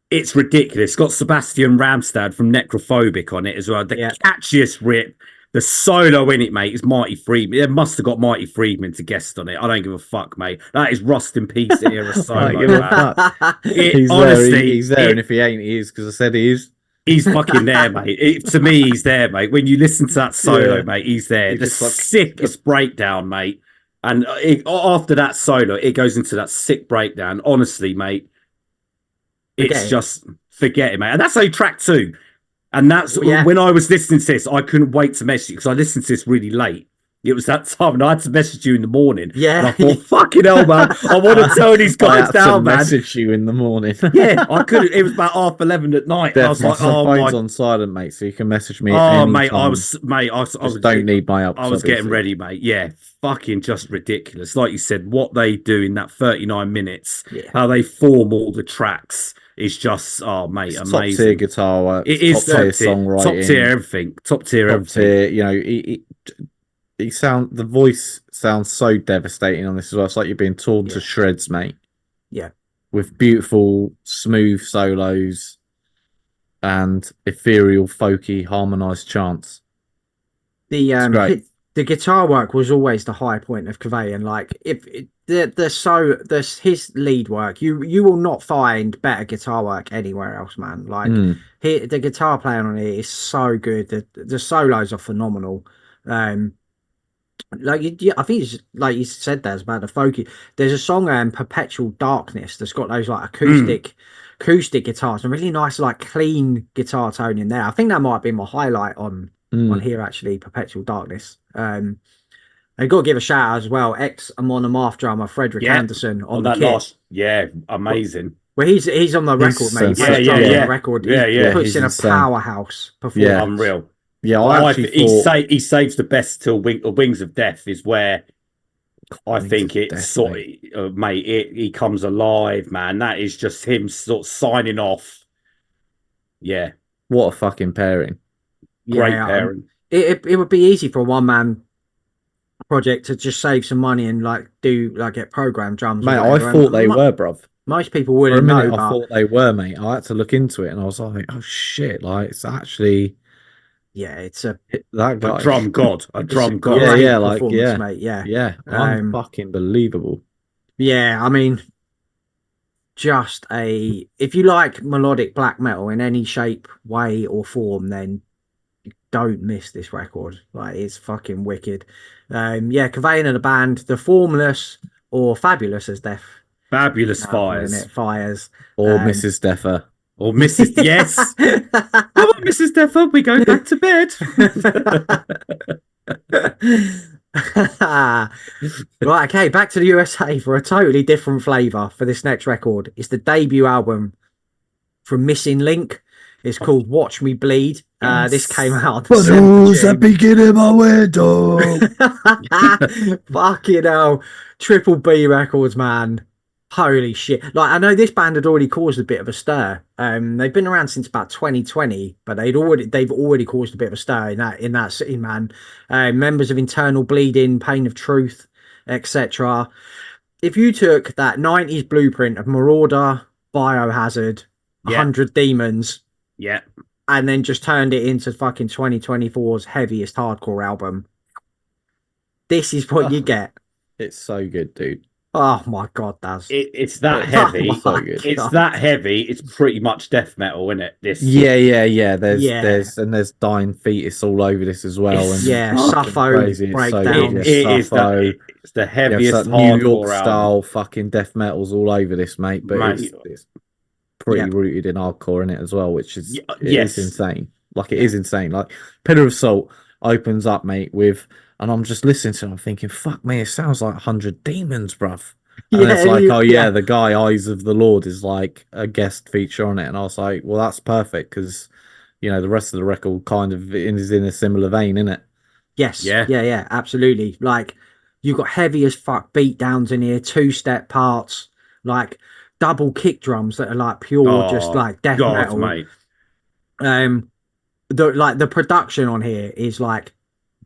it's ridiculous. It's got Sebastian Ramstad from Necrophobic on it as well. The catchiest rip. The solo in it, mate, is Marty Friedman. They must have got Marty Friedman to guest on it. I don't give a fuck, mate. That is Rust in Peace era solo, man. He's there, and if he ain't, he is, because I said he is. He's fucking there, mate. To me, he's there, mate. When you listen to that solo, mate, he's there. The sickest breakdown, mate. And after that solo, it goes into that sick breakdown. Honestly, mate, it's just forget it, mate. And that's only track 2. And that's when I was listening to this, I couldn't wait to message you because I listened to this really late. It was that time, and I had to message you in the morning. Yeah, and I thought, fucking hell, man! I want to tell these guys down, man. Message you in the morning. Yeah, I couldn't. It was about 11:30 at night. I was like, "Oh, my phone's on silent, mate, so you can message me." Mate, time. I was don't need my help. I was getting ready, mate. Yeah, fucking just ridiculous. Like you said, what they do in that 39 minutes, how they form all the tracks. It's just, mate, it's amazing. Top tier guitar work. It is top tier songwriting. Top tier everything. Top tier everything. You know, the voice sounds so devastating on this as well. It's like you're being torn to shreds, mate. Yeah. With beautiful, smooth solos and ethereal, folky, harmonized chants. The guitar work was always the high point of Kvaen. Like his lead work, you will not find better guitar work anywhere else, man. Like the guitar playing on it is so good. The solos are phenomenal. I think it's like you said, there's about the folky. There's a song, Perpetual Darkness, that's got those like acoustic guitars and really nice, like clean guitar tone in there. I think that might be my highlight on here, actually, Perpetual Darkness. I got to give a shout out as well, ex-Amon Amarth drummer Frederick Anderson on the kit. Amazing. Well, he's on the record, mate. Yeah. Record. He puts in a powerhouse performance. Yeah, unreal. Yeah, he saves the best till Wings of Death is where I think it's mate. He comes alive, man. That is just him sort of signing off. Yeah, what a fucking pairing! Great pairing. It would be easy for a one-man project to just save some money and get program drums. Mate, I thought they were, bruv. Most people wouldn't know. I thought they were, mate. I had to look into it, and I was like, "Oh shit!" Like it's actually. Yeah, it's that guy. A drum god. Mate. Yeah. Unbelievable. Yeah, I mean, if you like melodic black metal in any shape, way, or form, then don't miss this record. Like, it's fucking wicked. Kvaen and the band, the Formless or Fabulous as Death. Fabulous Fires. Fires. Or Mrs. Deffer. Or Mrs. Yes. Come on, Mrs. Deffer, we go back to bed. Right, okay, back to the USA for a totally different flavour for this next record. It's the debut album from Missing Link. It's called Watch Me Bleed. This came out. But who's that peeking in my window? Fucking hell. Triple B Records, man. Holy shit. Like, I know this band had already caused a bit of a stir. They've been around since about 2020, but they've already caused a bit of a stir in that scene, man. Members of Internal Bleeding, Pain of Truth, etc. If you took that 90s blueprint of Marauder, Biohazard, 100 Demons, and then just turned it into fucking 2024's heaviest hardcore album, this is what you get. It's so good, dude. Oh my god, Daz. It's that heavy. It's that heavy. It's pretty much death metal, isn't it? This. Yeah. There's dying fetus all over this as well. Sappho breakdown. It's the heaviest New York album. style fucking death metals all over this, mate. But it's pretty rooted in hardcore in it as well, which is is insane. Like, it is insane. Like, Pillar of Salt opens up, mate, with. And I'm just listening to it, I'm thinking, fuck me, it sounds like 100 Demons, bruv. And it's like, the guy Eyes of the Lord is like a guest feature on it. And I was like, well, that's perfect, because the rest of the record kind of is in a similar vein, isn't it? Yes. Yeah. Yeah, absolutely. Like, you've got heavy as fuck beat downs in here, 2-step parts, like double kick drums that are like pure, just like death metal. Mate. The production on here is like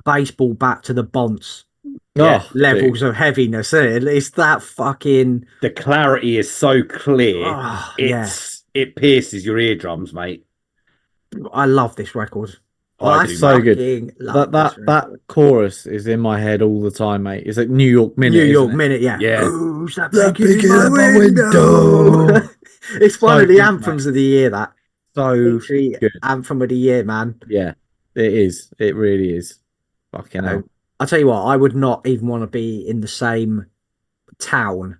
baseball bat to the bonce. Levels of heaviness. It's that fucking. The clarity is so clear. It pierces your eardrums, mate. I love this record. That's so good. That chorus is in my head all the time, mate. It's like New York Minute. New York Minute, yeah. Who's that breaking in my window? It's one of the anthems of the year. That good anthem of the year, man. Yeah, it is. It really is. Fucking hell. I'll tell you what. I would not even want to be in the same town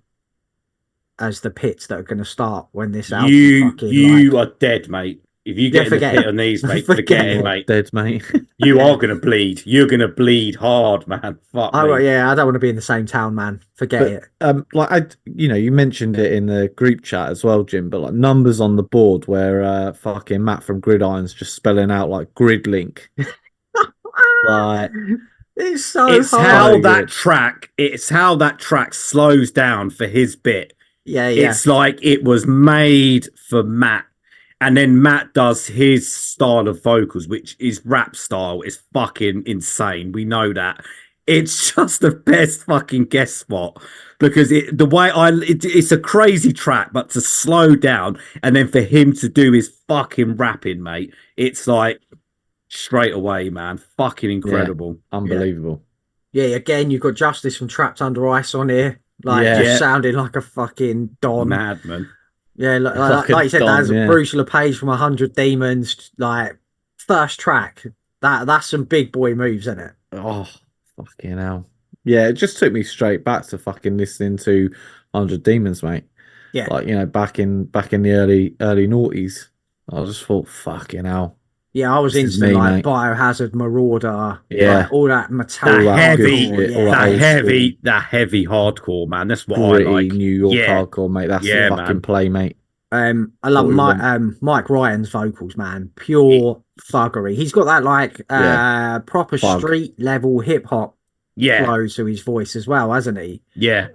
as the pits that are going to start when this album. You are dead, mate. If you get in the pit on these, mate, forget it, mate. Dead, mate. You are going to bleed. You're going to bleed hard, man. Fuck me. Yeah, I don't want to be in the same town, man. Forget it. You mentioned it in the group chat as well, Jim. But like numbers on the board where fucking Matt from Gridiron's just spelling out like grid link. Like it's so. It's how that track slows down for his bit. Yeah. It's like it was made for Matt. And then Matt does his style of vocals, which is rap style. It's fucking insane. We know that. It's just the best fucking guest spot because it's a crazy track, but to slow down and then for him to do his fucking rapping, mate, it's like straight away, man. Fucking incredible. Yeah, unbelievable. Yeah, again, you've got Justice from Trapped Under Ice on here. Just sounding like a fucking Don. Madman. Yeah, like you said, that's Bruce LePage from 100 Demons. Like, first track. That's some big boy moves, isn't it? Oh, fucking hell. Yeah, it just took me straight back to fucking listening to 100 Demons, mate. Yeah. Like, back in the early noughties. I just thought, fucking hell. Yeah, I was into like Biohazard, Marauder, like, all that metallic, that heavy hardcore, man. That's what I like. New York hardcore, mate. That's the fucking play, mate. I love Mike Ryan's vocals, man. Pure thuggery. He's got that like proper street level hip hop flow to his voice as well, hasn't he? Yeah.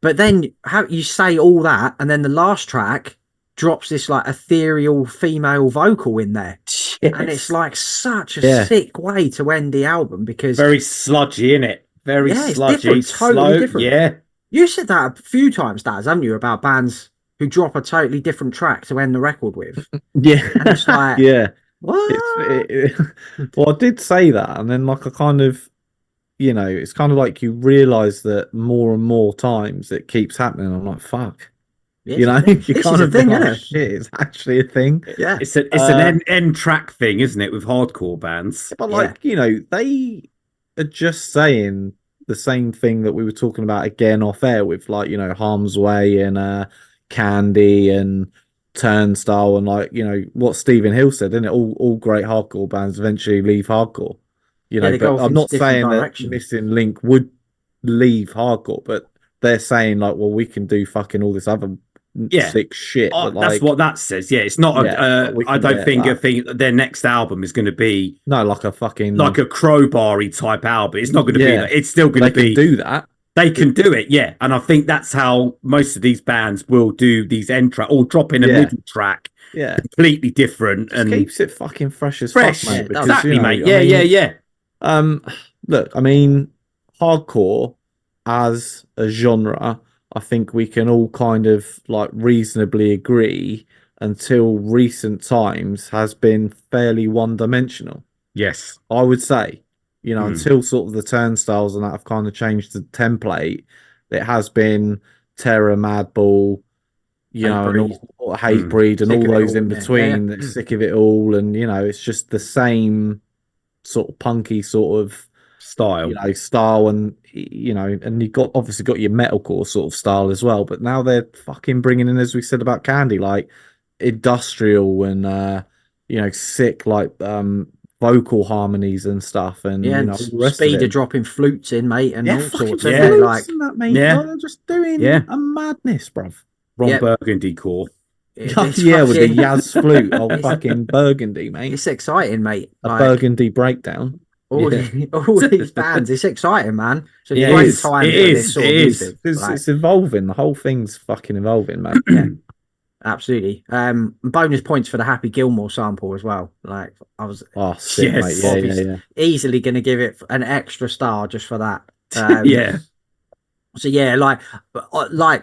But then how you say all that, and then the last track drops this like ethereal female vocal in there. And it's like such a sick way to end the album because very sludgy, innit? Very sludgy, totally different. Yeah. You said that a few times, Daz, haven't you, about bands who drop a totally different track to end the record with? Yeah. And it's like, what? Well, I did say that, and then like I kind of, it's kind of like you realise that more and more times it keeps happening. I'm like, fuck. You kind of think, shit, it's actually a thing. Yeah, it's an end track thing, isn't it, with hardcore bands? But like, they are just saying the same thing that we were talking about again off air with like, Harm's Way and Candy and Turnstile and like, what Stephen Hill said, isn't it? All great hardcore bands eventually leave hardcore. But I'm not saying that Missing Link would leave hardcore, but they're saying like, well, we can do fucking all this other sick shit. But like, that's what that says. Yeah, it's not. I don't think their next album is going to be like a fucking like a crowbar-y type album. It's not going to be that. It's still going to be. They can do that. They can do it, yeah. And I think that's how most of these bands will do these end track or drop in a middle track. Yeah, completely different and keeps it fucking fresh, fuck, mate. Because, exactly, mate. Yeah. Look, I mean, hardcore as a genre, I think we can all kind of like reasonably agree until recent times has been fairly one-dimensional. Yes. I would say, until sort of the Turnstiles and that have kind of changed the template, it has been Terror, Madball, Hatebreed and all those in between. Yeah. Sick of it all. And, it's just the same sort of punky sort of style, and and you obviously got your metalcore sort of style as well, but now they're fucking bringing in, as we said about Candy, like industrial and sick like vocal harmonies and stuff, and speed of dropping flutes in, mate, and all sorts of like that, mate. They're just doing a madness, bruv. Ron Burgundy core. With the Yaz flute of fucking Burgundy, mate. It's exciting, mate. A Burgundy breakdown. All these bands, it's exciting, man. So Yeah, great time for this sort of music. It's evolving. The whole thing's fucking evolving, man. Yeah, absolutely. Bonus points for the Happy Gilmore sample as well. Like I was, sick, mate. Yeah. Easily going to give it an extra star just for that. Yeah. So yeah, like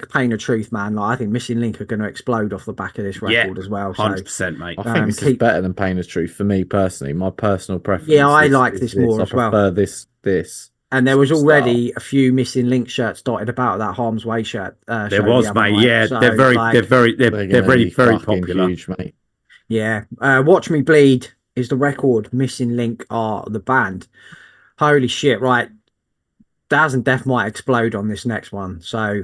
Pain of Truth, man. Like I think Missing Link are going to explode off the back of this record as well. 100%, mate. I think this is better than Pain of Truth for me personally. My personal preference. Yeah, I like this more as well. I prefer this. And there was already a few Missing Link shirts dotted about that Harm's Way shirt. There was, mate. Yeah, so, they're very popular. Huge, mate. Yeah, Watch Me Bleed is the record. Missing Link are the band. Holy shit! Right. Daz and Death might explode on this next one, so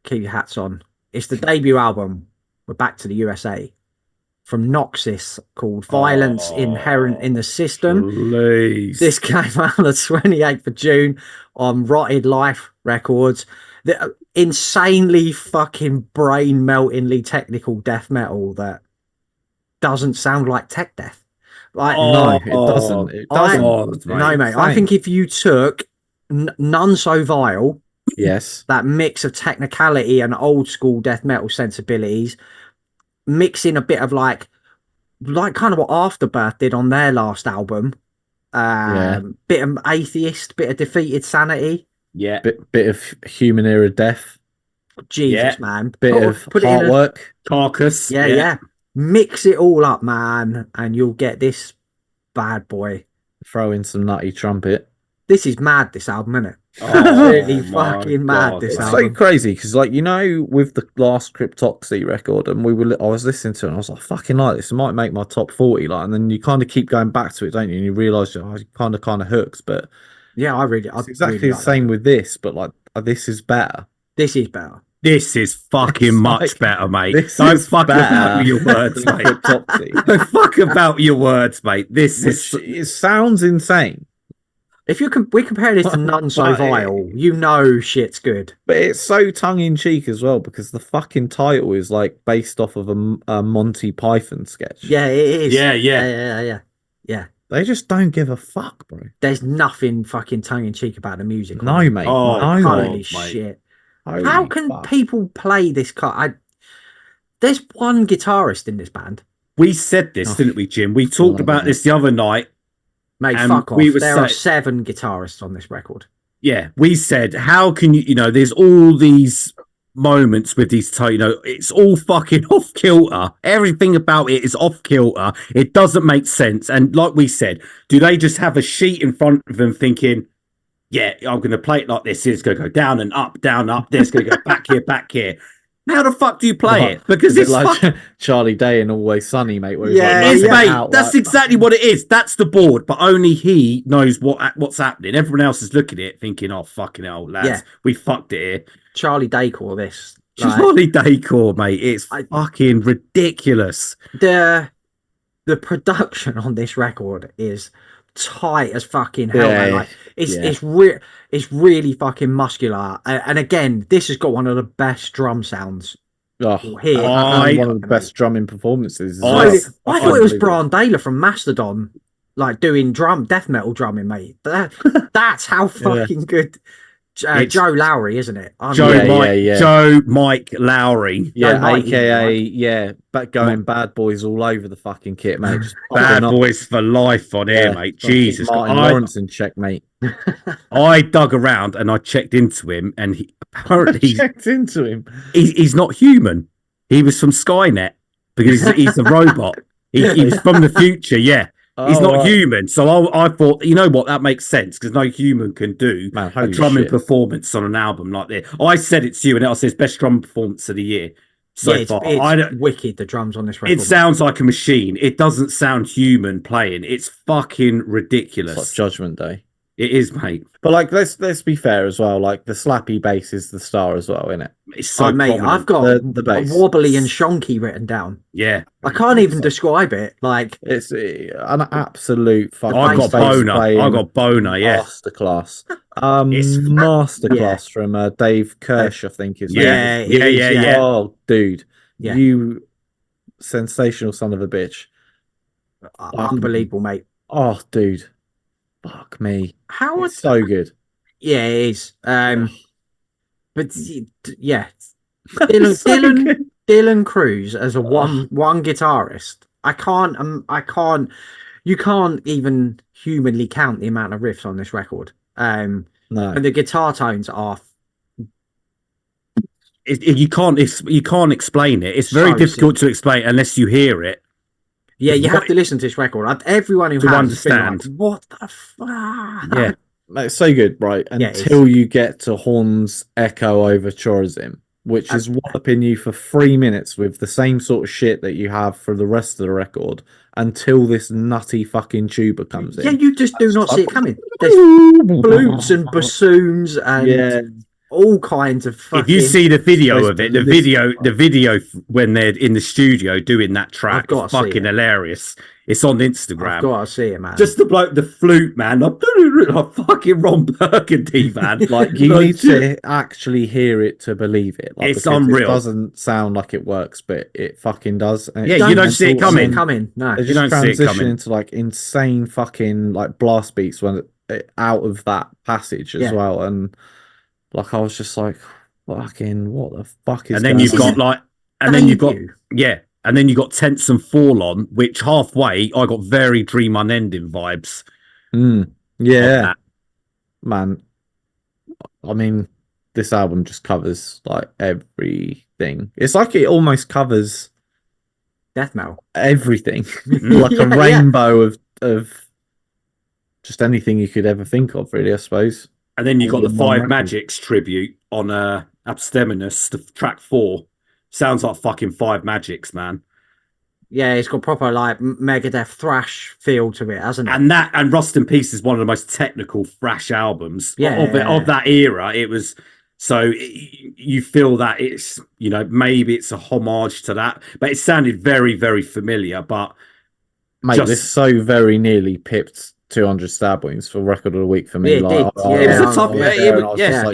keep your hats on. It's the debut album. We're back to the USA from Noxis called Violence Inherent in the System. Please. This came out on the 28th of June on Rotted Life Records. The insanely fucking brain-meltingly technical death metal that doesn't sound like tech death. Like, no, it doesn't. It doesn't. No, mate. I think if you took None So Vile, yes, that mix of technicality and old school death metal sensibilities, mixing a bit of like kind of what Afterbirth did on their last album, bit of Atheist, bit of Defeated Sanity, bit of Human Era Death, Jesus, man, bit of Heartwork, Carcass, yeah, mix it all up, man, and you'll get this bad boy. Throw in some nutty trumpet. This is mad, this album, isn't it? Absolutely fucking mad, this album. It's so crazy, because, like, you know, with the last Cryptoxy record, and I was listening to it, and I was like, fucking like this. It might make my top 40, like, and then you kind of keep going back to it, don't you? And you realise, it kind of hooks, but... Yeah, it's exactly the same with this, but, like, this is better. This is better. This is fucking much better, mate. Don't fuck about your words, mate. Don't fuck about your words, mate. It sounds insane. If we compare this to None So Vile, you know shit's good. But it's so tongue-in-cheek as well, because the fucking title is like based off of a Monty Python sketch. Yeah, it is. Yeah. They just don't give a fuck, bro. There's nothing fucking tongue-in-cheek about the music. No, mate. Holy shit. How can people play this cut? There's one guitarist in this band. We said this, didn't we, Jim? We talked about this the other night. Mate, fuck off. There are 7 guitarists on this record. Yeah, we said, how can you know, there's all these moments with these, it's all fucking off kilter. Everything about it is off kilter. It doesn't make sense. And like we said, do they just have a sheet in front of them thinking, yeah, I'm going to play it like this. It's going to go down and up, down, up. This going to go back here, back here. How the fuck do you play it? Because it's like Charlie Day in Always Sunny, mate. Where mate. That's exactly what it is. That's the board, but only he knows what's happening. Everyone else is looking at it, thinking, "Oh fucking hell, lads, we fucked it here." Charlie Daycore, this Charlie Daycore, mate. It's fucking ridiculous. The production on this record is tight as fucking hell. Man. It's really fucking muscular, and again, this has got one of the best drum sounds. One of the best drumming performances. I thought it was Brian Daler from Mastodon, like doing death metal drumming, mate. That's how fucking good. Joe Lowry, isn't it? Joe Mike Lowry. Yeah, aka but going Bad Boys all over the fucking kit, mate. Just Bad Boys for life on here, mate. Jesus. Martin Lawrence in check, mate. I dug around and I checked into him, and he apparently checked into him. He's not human. He was from Skynet because he's a robot. He's from the future, yeah. He's not human. So I thought, you know what, that makes sense, because no human can do a drumming performance on an album like this. I said it to you, and it says best drum performance of the year. So far. It's wicked, the drums on this record. It sounds like a machine. It doesn't sound human playing. It's fucking ridiculous. It's like Judgment Day. It is, mate. But like, let's be fair as well. Like, the slappy bass is the star as well, isn't it? It's so mate, I've got the bass. Wobbly and shonky written down. Yeah, I can't even describe it. Like, it's an absolute fucking. I got boner. Yeah, masterclass. Masterclass from Dave Kirsch, I think is. Yeah. Oh, dude. Yeah. You sensational son of a bitch. Unbelievable, mate. Oh, dude. Fuck me. How It's so good. Yeah, it is. But yeah, It's so good. Dylan Cruz as a one guitarist. I can't. You can't even humanly count the amount of riffs on this record. No. And the guitar tones are You can't explain it. It's very So difficult to explain unless you hear it. Yeah, you have Right. to listen to this record. Everyone who To has understand. been like, what the fuck? Yeah. Mate, it's so good, right? Yeah, Until you get to Horn's Echo over Chorazim, which is walloping you for 3 minutes with the same sort of shit that you have for the rest of the record until this nutty fucking tuba comes in. Yeah, you just do not see it coming. There's flutes and bassoons and all kinds of fucking... If you see the video of it, the video when they're in the studio doing that track is fucking hilarious. It's on Instagram. I've got to see it, man. Just the flute, man. I'm fucking Ron Burgundy, man. Like, you need to actually hear it to believe it. Like, it's unreal. It doesn't sound like it works, but it fucking does. And yeah, you don't see it coming. No, they just transition into like insane fucking like blast beats when out of that passage as well, and like I was just like, fucking, what the fuck is? And then you've got like, and then you've got and then you got Tense and Fall On, which halfway I got very Dream Unending vibes. Yeah, man. I mean, this album just covers like everything. It's like it almost covers death metal, everything, like a rainbow of just anything you could ever think of, really, I suppose. And then you got the Five Magics tribute on Abstemious, the track 4. Sounds like fucking Five Magics, man. Yeah, it's got proper like Megadeth thrash feel to it, hasn't it? And Rust in Peace is one of the most technical thrash albums of that era. It was you feel that it's, you know, maybe it's a homage to that, but it sounded very, very familiar. But mate, this so very nearly pipped 200 stab wounds for record of the week for me. It like, did. it was a tough.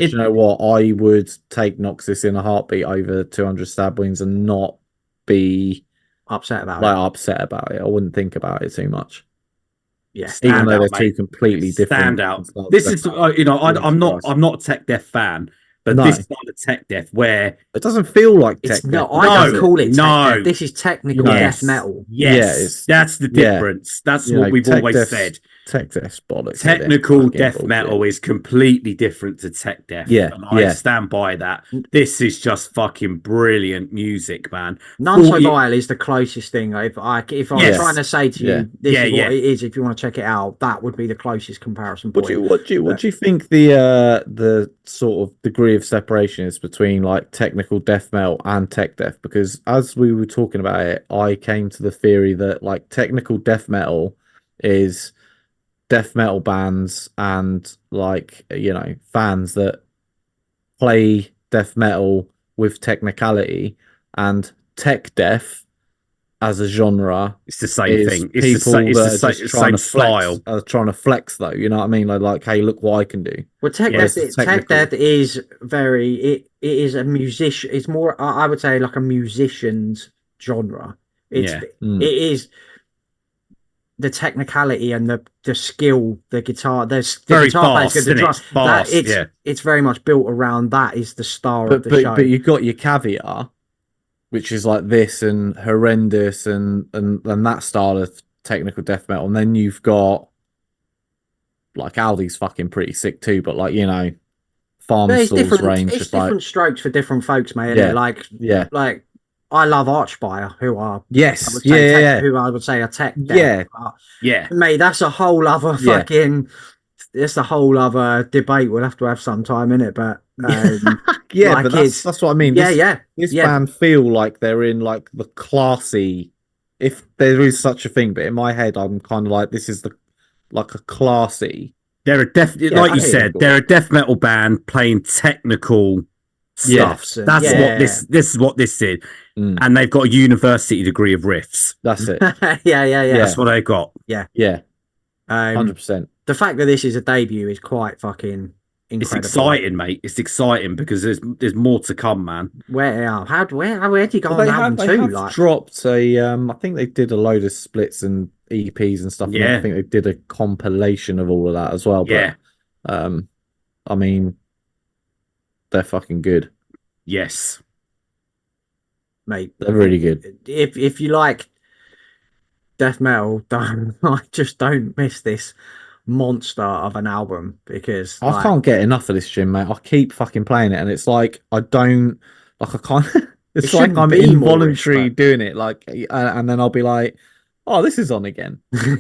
You know what? I would take Noxis in a heartbeat over 200 stab wounds and not be upset about it. I wouldn't think about it too much. Yeah, even though they're two completely different. Standout. This is, you know, I'm not a tech death fan, but this is not a tech death where it doesn't feel like tech death. I don't call it tech death. This is technical death metal. Yes, that's the difference. That's what we've always said. Tech death bollocks. Technical death metal is completely different to tech death. Yeah, and I stand by that. This is just fucking brilliant music, man. None So Vile is the closest thing. If I was trying to say to you, this is what it is. If you want to check it out, that would be the closest comparison point. What do you think the sort of degree of separation is between like technical death metal and tech death? Because as we were talking about it, I came to the theory that like technical death metal is death metal bands and like, you know, fans that play death metal with technicality, and tech death as a genre, it's the same thing. It's the same style. Trying to flex though, you know what I mean? Like hey, look what I can do. Well, tech death is very. It is a musician. It's more. I would say like a musician's genre. It is the technicality and the skill, the guitar. There's the very guitar fast. It's very much built around that. Is the star of the show. But you've got your caveat, which is like this and horrendous and that style of technical death metal, and then you've got like Aldi's fucking pretty sick too, but like, you know, Farmstall's range. It's different strokes for different folks, mate. Yeah, like I love Archspire, who are who I would say are tech death. Mate, that's a whole other fucking. It's a whole other debate we'll have to have sometime in it, but but that's what I mean. This band feel like they're in like the classy, if there is such a thing, but in my head I'm kind of like, this is like a classy. They're a like you said, they're a death metal band playing technical stuff. That's what this is what this did. And they've got a university degree of riffs. That's it. yeah. That's what they got. Yeah. 100%. The fact that this is a debut is quite fucking incredible. It's exciting, mate. It's exciting because there's more to come, man. Where do you go on album they 2? have dropped a I think they did a load of splits and EPs and stuff. Yeah. And I think they did a compilation of all of that as well. Yeah. But I mean, they're fucking good. Yes. Mate. They're really good. If you like death metal, don't miss this monster of an album, because I can't get enough of this, Jim, mate. I keep fucking playing it, and it's like I can't. It's like I'm involuntary doing it, like, and then I'll be like, "Oh, this is on again." You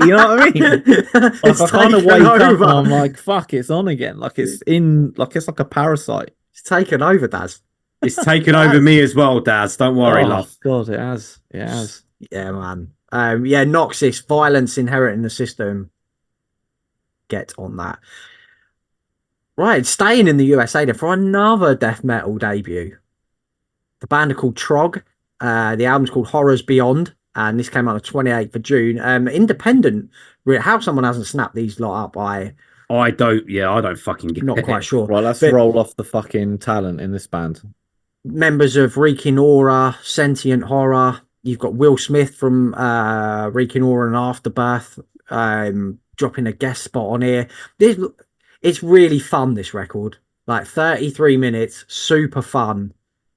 know what I mean? Like, I kind of wake up and I'm like, "Fuck, it's on again!" Like it's like a parasite. It's taken over, Daz. It's taken over me as well, Daz. Don't worry, love. God, it has. It has. Yeah, man. Noxis, Violence Inheriting the System. Get on that. Right, staying in the USA there for another death metal debut. The band are called Trog. The album's called Horrors Beyond, and this came out on the 28th of June. Independent. How someone hasn't snapped these lot up, I don't fucking get not quite sure. Right, let's roll off the fucking talent in this band. Members of Reeking Aura, Sentient Horror. You've got Will Smith from Reeking Aura and Afterbirth, dropping a guest spot on here. It's really fun, this record. Like 33 minutes, super fun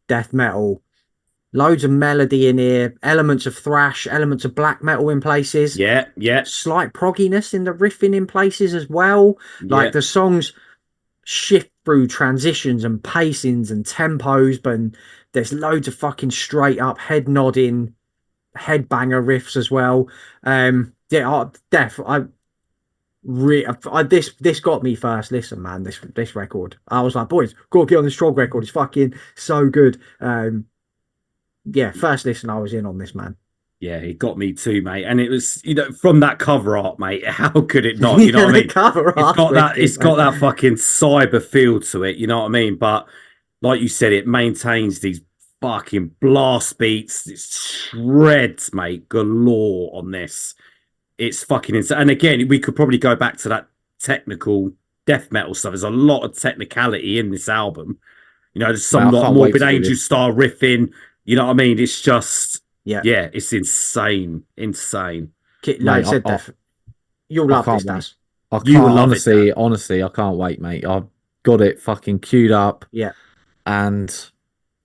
death metal. Loads of melody in here, elements of thrash, elements of black metal in places. Yeah. Slight progginess in the riffing in places as well. Like the songs shift through transitions and pacings and tempos, but there's loads of fucking straight up head nodding, headbanger riffs as well. This got me first listen, man. This record, I was like, boys, go get on this Trog record. It's fucking so good. First listen, I was in on this, man. Yeah, it got me too, mate. And it was, from that cover art, mate. How could it not? You know what I mean? Cover art. It's got that fucking cyber feel to it. You know what I mean? But like you said, it maintains these fucking blast beats. It shreds, mate, galore on this. It's fucking insane. And again, we could probably go back to that technical death metal stuff. There's a lot of technicality in this album. There's some Morbid Angel style riffing. You know what I mean? It's just, it's insane. Like I said, Def, you'll love this, Daz. Honestly, I can't wait, mate. I've got it fucking queued up. Yeah. And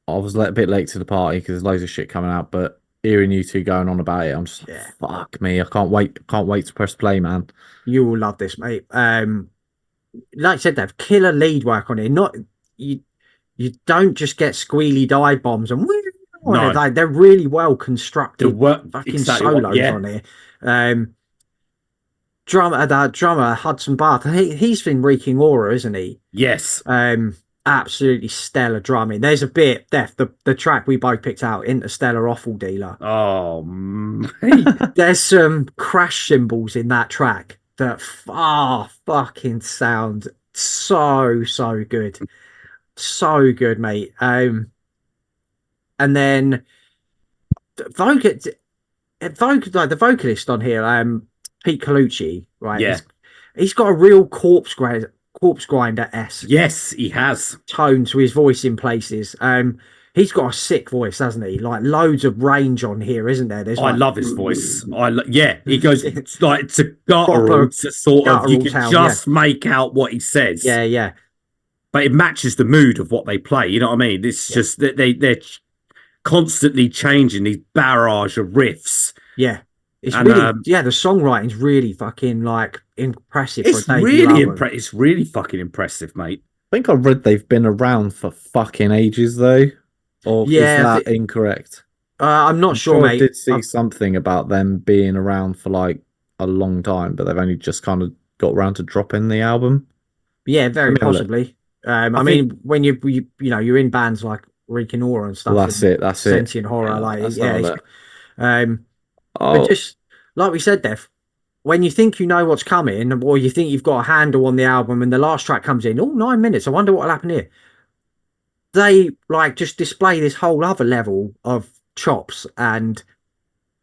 I was a bit late to the party because there's loads of shit coming out, but hearing you two going on about it, I'm just fuck me. I can't wait to press play, man. You will love this, mate. Like I said, they have killer lead work on it. Not you don't just get squealy dive bombs and they're really well constructed fucking solos on here. Drummer Hudson Barth, he's been Reeking Aura, isn't he? Yes. Absolutely stellar drumming. There's a bit, the track we both picked out, Interstellar Offal Dealer. Oh, there's some crash cymbals in that track that fucking sound so good. So good, mate. And then the vocalist on here, Pete Colucci, right? Yeah. He's got a real corpse grinder-esque. Yes, he has. Tone to his voice in places. He's got a sick voice, hasn't he? Like loads of range on here, isn't there? I love his voice. He goes like to guttural to sort of, you can just make out what he says. Yeah. But it matches the mood of what they play. You know what I mean? It's just that they're constantly changing these barrage of riffs. Yeah. It's really, the songwriting's really fucking like impressive. It's really fucking impressive, mate. I think I read they've been around for fucking ages, though. Or is that incorrect? I'm not sure, mate. I did see something about them being around for like a long time, but they've only just kind of got around to dropping the album. Yeah, very possibly. I mean, when you're in bands like Reeking Aura and stuff. Well, that's it. Sentient Horror, but just like we said, Dev, when you think you know what's coming, or you think you've got a handle on the album, and the last track comes in, 9 minutes. I wonder what'll happen here. They just display this whole other level of chops, and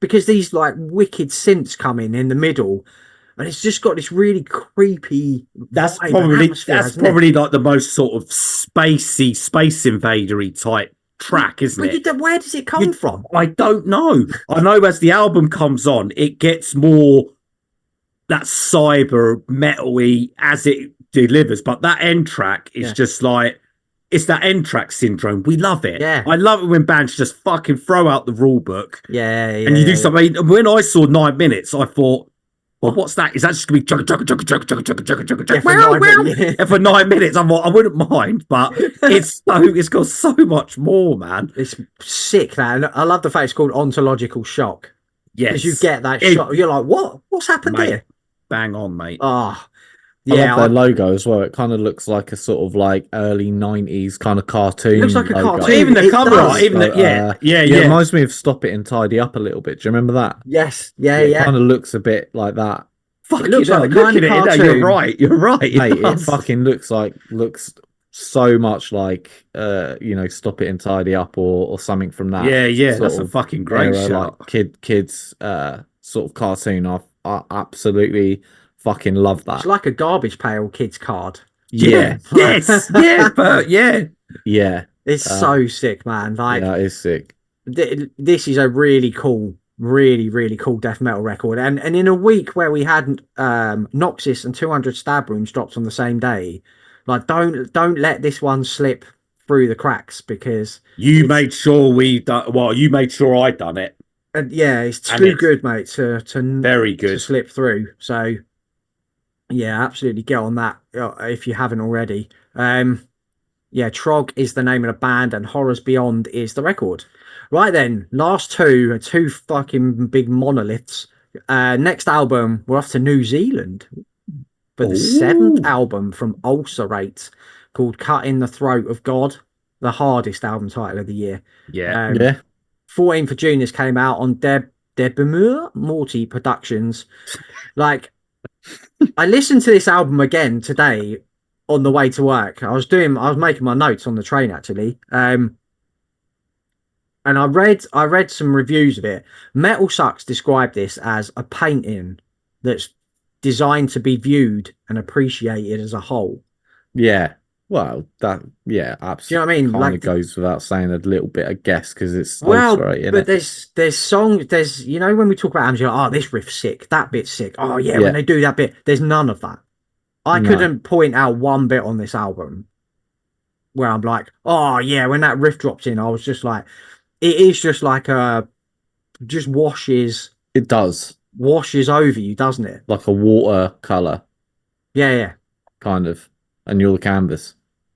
because these wicked synths come in the middle, and it's just got this really creepy. That's vibe and probably atmosphere, that's hasn't it? probably like the most sort of spacey, space invadery type track, isn't But it? where does it come from? I don't know. I know as the album comes on, it gets more that cyber metal-y as it delivers, but that end track is just like it's that end track syndrome. We love it. Yeah. I love it when bands just fucking throw out the rule book. Yeah, And you do something. When I saw 9 minutes, I thought, well, what's that? Is that just gonna be chugga chugga chugga chugga chugga chugga chugga chugga chugga? And for 9 minutes, I'm like, I wouldn't mind, but it's got so much more, man. It's sick, man. I love the fact it's called ontological shock. Yes, because you get that shot. You're like, what? What's happened here? Bang on, mate. Oh, I love their logo as well. It kind of looks like a sort of like early 90s kind of cartoon. It looks like a logo. cartoon. Even the cover art, So, it reminds me of Stop It and Tidy Up a little bit. Do you remember that? Yes. Yeah. It kind of looks a bit like that. Fuck, it looks like the kind of cartoon. You're right. Mate, it fucking looks so much like Stop It and Tidy Up or something from that. Yeah. That's a fucking great era, shot. Like kids sort of cartoon. I absolutely fucking love that. It's like a garbage pail kids card. Yeah. Yes. Yeah. But yeah. It's so sick, man. Like, yeah, it's sick. This is a really cool, really cool death metal record. And in a week where we had Noxis and 200 Stab Wounds dropped on the same day, like don't let this one slip through the cracks, because you made sure you made sure I done it. And yeah, it's too good, mate, to very good to slip through. So yeah, absolutely get on that if you haven't already. Yeah, Trog is the name of the band, and Horrors Beyond is the record. Right then, last two fucking big monoliths. Next album, we're off to New Zealand for the 7th album from Ulcerate, called Cut in the Throat of God, the hardest album title of the year. Yeah. 14th of June, this came out on Debemur Morty Productions. Like, I listened to this album again today on the way to work. I was making my notes on the train, actually. And I read some reviews of it. Metal Sucks described this as a painting that's designed to be viewed and appreciated as a whole. Yeah. Well, absolutely. Do you know what I mean? Kind of goes without saying a little bit, I guess, because it's Ulcerate, but there's songs, when we talk about albums, you're like, oh, this riff's sick, that bit's sick. Oh yeah, when they do that bit, there's none of that. I couldn't point out one bit on this album where I'm like, oh yeah, when that riff drops in, I was just like, it is just like just washes. It does. Washes over you, doesn't it? Like a watercolor. Yeah. Kind of. And you're the canvas.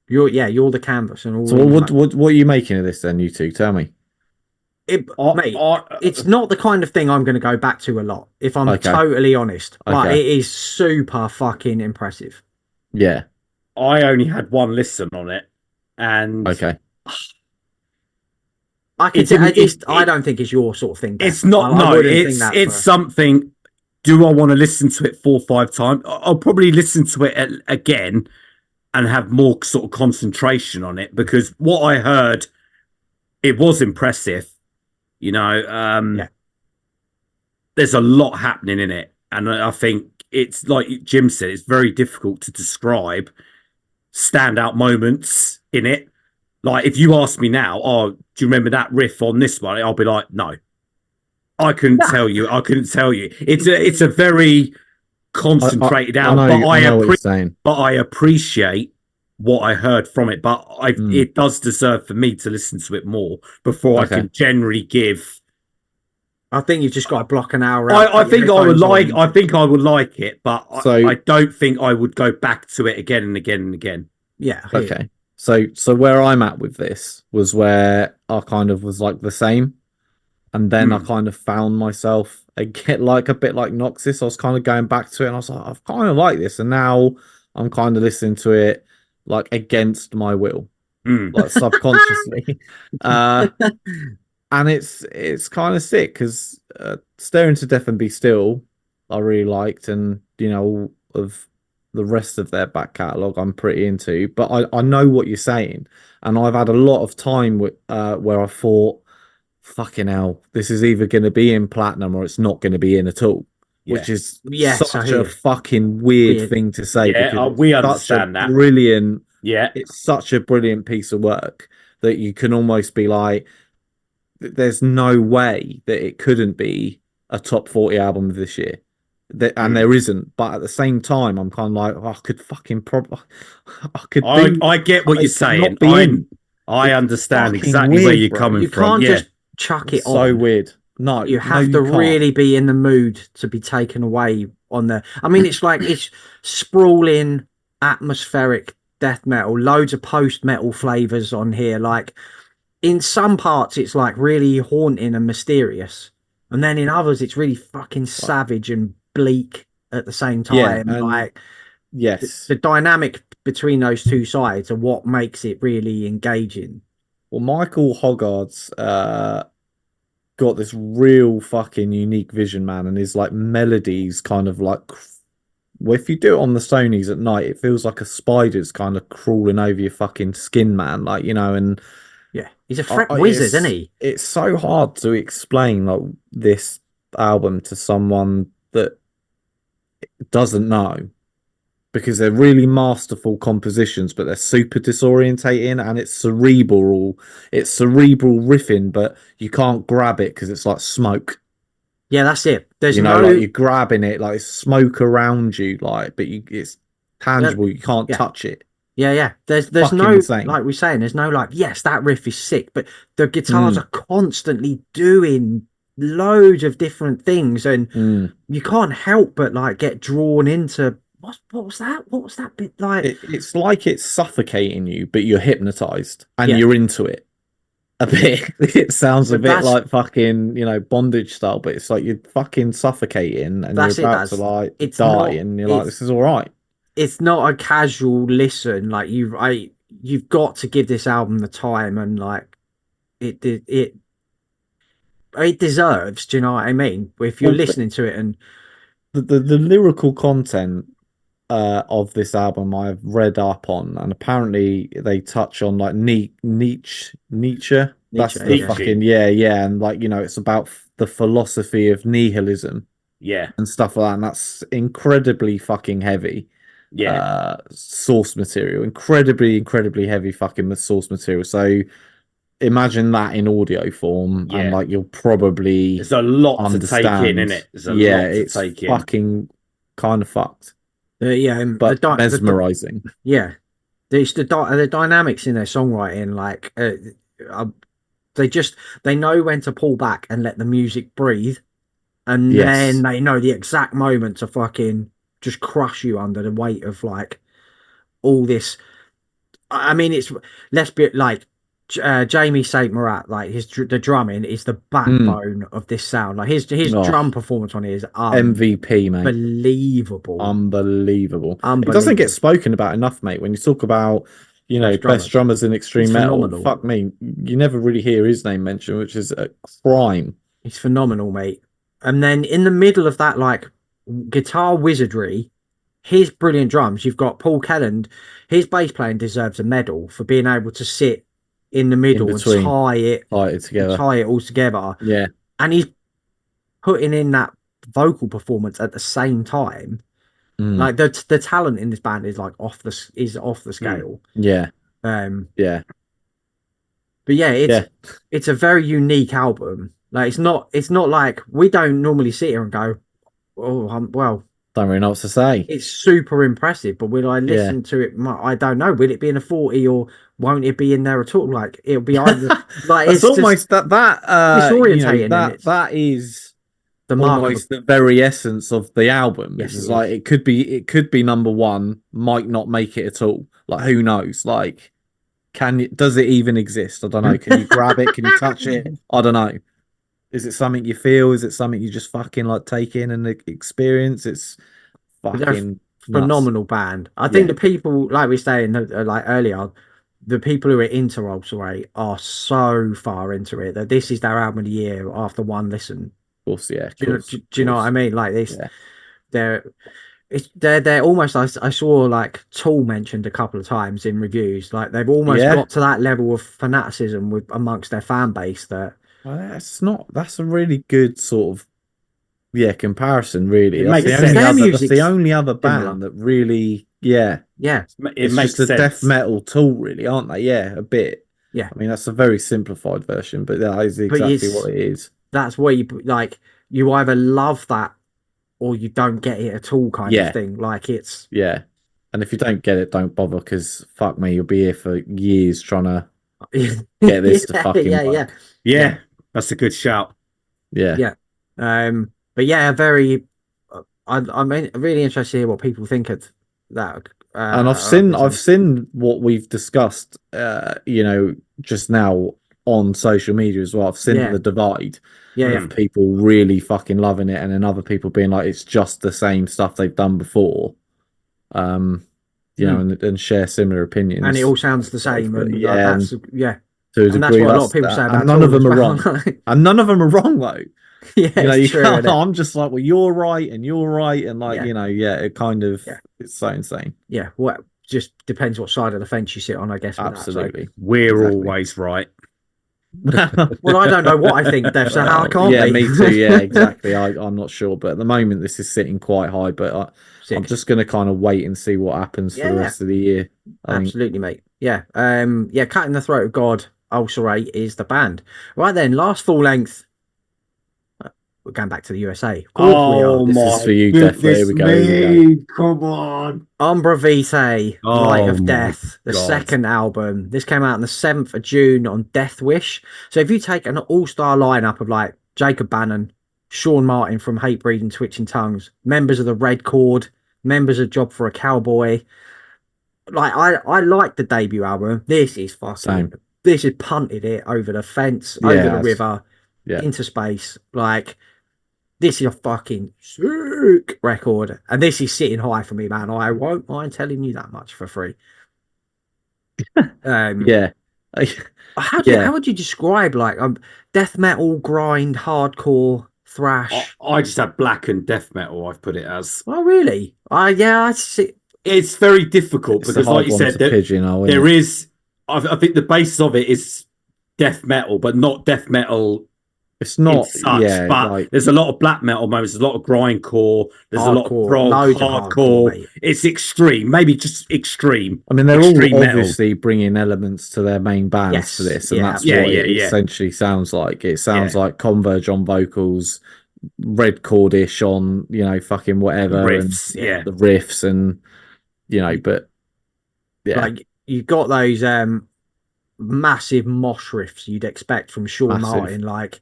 You're the canvas. And all. So what are you making of this then, you two? Tell me. Mate, it's not the kind of thing I'm going to go back to a lot, if I'm totally honest. But it is super fucking impressive. Yeah. I only had one listen on it, and I don't think it's your sort of thing. It's not. It's something. Do I want to listen to it 4 or 5 times? I'll probably listen to it again and have more sort of concentration on it, because what I heard, it was impressive. There's a lot happening in it, and I think it's like Jim said, it's very difficult to describe standout moments in it. Like, if you ask me now, do you remember that riff on this one? I'll be like, no, I couldn't tell you. It's a very concentrated album, but I appreciate what I heard from it. But it does deserve for me to listen to it more before I can generally give. I think you've just got to block an hour out. I think I would like it, but I don't think I would go back to it again and again and again. Yeah. Okay. So where I'm at with this was where I kind of was like the same. And then I kind of found myself again, like a bit like Noxis. I was kind of going back to it, and I was like, I've kind of like this. And now I'm kind of listening to it like against my will, like subconsciously. And it's kind of sick, because Staring to Death and Be Still, I really liked, and all of the rest of their back catalogue I'm pretty into. But I know what you're saying, and I've had a lot of time where I thought, fucking hell, this is either going to be in platinum or it's not going to be in at all. which is Yes, such a fucking weird thing to say. Yeah, because we it's understand that. Brilliant. Yeah, it's such a brilliant piece of work that you can almost be like, there's no way that it couldn't be a top 40 album of this year. And there isn't, but at the same time, I'm kind of like, I could fucking I get what you're saying. I understand exactly weird, where you're bro. coming you from. can't Yeah, just chuck it on. So weird. No, you have you to can't. really be in the mood to be taken away on the. I mean, it's like it's sprawling, atmospheric death metal, loads of post metal flavors on here. Like in some parts, it's like really haunting and mysterious, and then in others, it's really fucking savage and bleak at the same time. Yeah, and like yes, the dynamic between those two sides are what makes it really engaging. well, Michael Hoggard's got this real fucking unique vision, man, and his like melodies kind of like, well, if you do it on the Stonys at night, it feels like a spider's kind of crawling over your fucking skin, man. Like, you know, and yeah, he's a fret wizard, isn't he? It's so hard to explain like this album to someone that doesn't know, because they're really masterful compositions, but they're super disorientating, and it's cerebral riffing, but you can't grab it because it's like smoke. Yeah, that's it. There's like you're grabbing it, like it's smoke around you, like, but it's tangible. You can't touch it. Yeah. There's no insane. Like we're saying, there's no like, yes, that riff is sick, but the guitars are constantly doing loads of different things, and you can't help but like get drawn into what was that? What was that bit like? It's like it's suffocating you, but you're hypnotized and you're into it a bit. It sounds a bit like fucking, bondage style, but it's like you're fucking suffocating and you're about to like die, and you're like, this is all right. It's not a casual listen. Like you've got to give this album the time, and like it deserves. Do you know what I mean? If you're listening to it, and the lyrical content of this album I've read up on, and apparently they touch on like Nietzsche. That's the fucking and like, it's about the philosophy of nihilism, and stuff like that, and that's incredibly fucking heavy. Source material, incredibly heavy fucking source material. So imagine that in audio form, and like you'll probably there's a lot to take in it. There's a lot to take in. Fucking kind of fucked. But mesmerizing. The dynamics in their songwriting, like they know when to pull back and let the music breathe, and then they know the exact moment to fucking just crush you under the weight of like all this. I mean, it's let's be like Jamie St. Murat, like the drumming is the backbone of this sound. Like his drum performance on it is MVP, mate. Unbelievable. It doesn't get spoken about enough, mate. When you talk about, best drummers in extreme metal, phenomenal. Fuck me, you never really hear his name mentioned, which is a crime. He's phenomenal, mate. And then in the middle of that, like guitar wizardry, his brilliant drums. You've got Paul Kelland. His bass playing deserves a medal for being able to sit in the middle and tie it all together. Yeah, and he's putting in that vocal performance at the same time. Like the talent in this band is like off the scale. Yeah. But it's a very unique album. Like it's not like we don't normally sit here and go, well, don't really know what to say. It's super impressive, but will I listen to it? I don't know. Will it be in a 40 or won't it be in there at all? Like it'll be either like it's almost that disorientating. That is almost the very essence of the album. Yes, it's like it could be number one, might not make it at all. Like who knows? Like does it even exist? I don't know. Can you grab it? Can you touch it? I don't know. Is it something you feel? Is it something you just fucking like take in and experience? It's fucking phenomenal band. I think the people, like we were saying like earlier, the people who are into Ulcerate are so far into it that this is their album of the year after one listen. Of course, yeah. Do you know what I mean? Like this, they're almost. I saw like Tool mentioned a couple of times in reviews. Like they've almost got to that level of fanaticism amongst their fan base that. Well, that's a really good sort of yeah, comparison really. It That's makes the sense. only Their other. That's music's the only other band similar. that really, yeah, Yeah, It it's makes just a sense. death metal tool, really, aren't they? Yeah, a bit. yeah. I mean, that's a very simplified version, but that is But exactly what it is. that's where you either love that or you don't get it at all, kind of Yeah, thing. Like it's yeah. And if you don't get it, don't bother, because fuck me, you'll be here for years trying to get this to fucking yeah. work. Yeah, that's a good shout. Yeah. Yeah. But yeah, very. I'm really interested to hear what people think of that. And I've seen what we've discussed, just now on social media as well. I've seen Yeah. the divide Yeah, of people really fucking loving it, and then other people being like, it's just the same stuff they've done before. And share similar opinions. and it all sounds the same, But and yeah, that's to a and that's degree, what a lot of people say and about none of Tool them as are well. wrong, and none of them are wrong though. Yeah, You it's true. can't, Isn't it? I'm just like, well, you're right and you're right, and Yeah. it kind of, Yeah. it's so insane. Yeah, well, just depends what side of the fence you sit on, I guess. With Absolutely. We're Exactly. always right. Well, I don't know what I think, Dev, so how I can't yeah, be. me too. Yeah, exactly. I'm not sure, but at the moment this is sitting quite high. But I'm 6. just going to kind of wait and see what happens for the Yeah. rest of the year. I think. Absolutely, mate. Yeah. Yeah, Cutting the Throat of God, Ulcerate is the band. Right then, last full length. We're going back to the USA. Of course we are. This is for you, Def. Here we go. Here we go. Come on. Umbra Vitae, Light Oh of my Death, the God. second album. This came out on the 7th of June on Death Wish. So if you take an all-star lineup of like Jacob Bannon, Sean Martin from Hate Breeding Twitching Tongues, members of the Red Chord, members of Job for a Cowboy. Like I like the debut album. This is fucking Same. This has punted it over the fence, Yeah, over the river, yeah. into space. Like this is a fucking sick record, and this is sitting high for me, man. I won't mind telling you that much for free. Yeah. How would you describe like death metal, grind, hardcore, thrash? I just have black and death metal. I've put it as. Oh, really? I see. It's very difficult It's a because, hard like you one said, to there pigeonhole, isn't there it? is. I think the basis of it is death metal, but not death metal It's not. such. Yeah, But like there's a lot of black metal moments. There's a lot of grindcore. There's a lot of Hardcore, prog, loads of hardcore. mate. It's extreme, maybe just extreme. I mean, they're extreme all metal. obviously bringing elements to their main bands Yes, for this, and yeah, that's yeah, what yeah, it yeah. essentially sounds like. It sounds Yeah. like Converge on vocals, Red Chordish on, fucking whatever, Riffs, and yeah. the riffs, and but yeah, Like you've got those massive mosh riffs you'd expect from Sean Massive. Martin. Like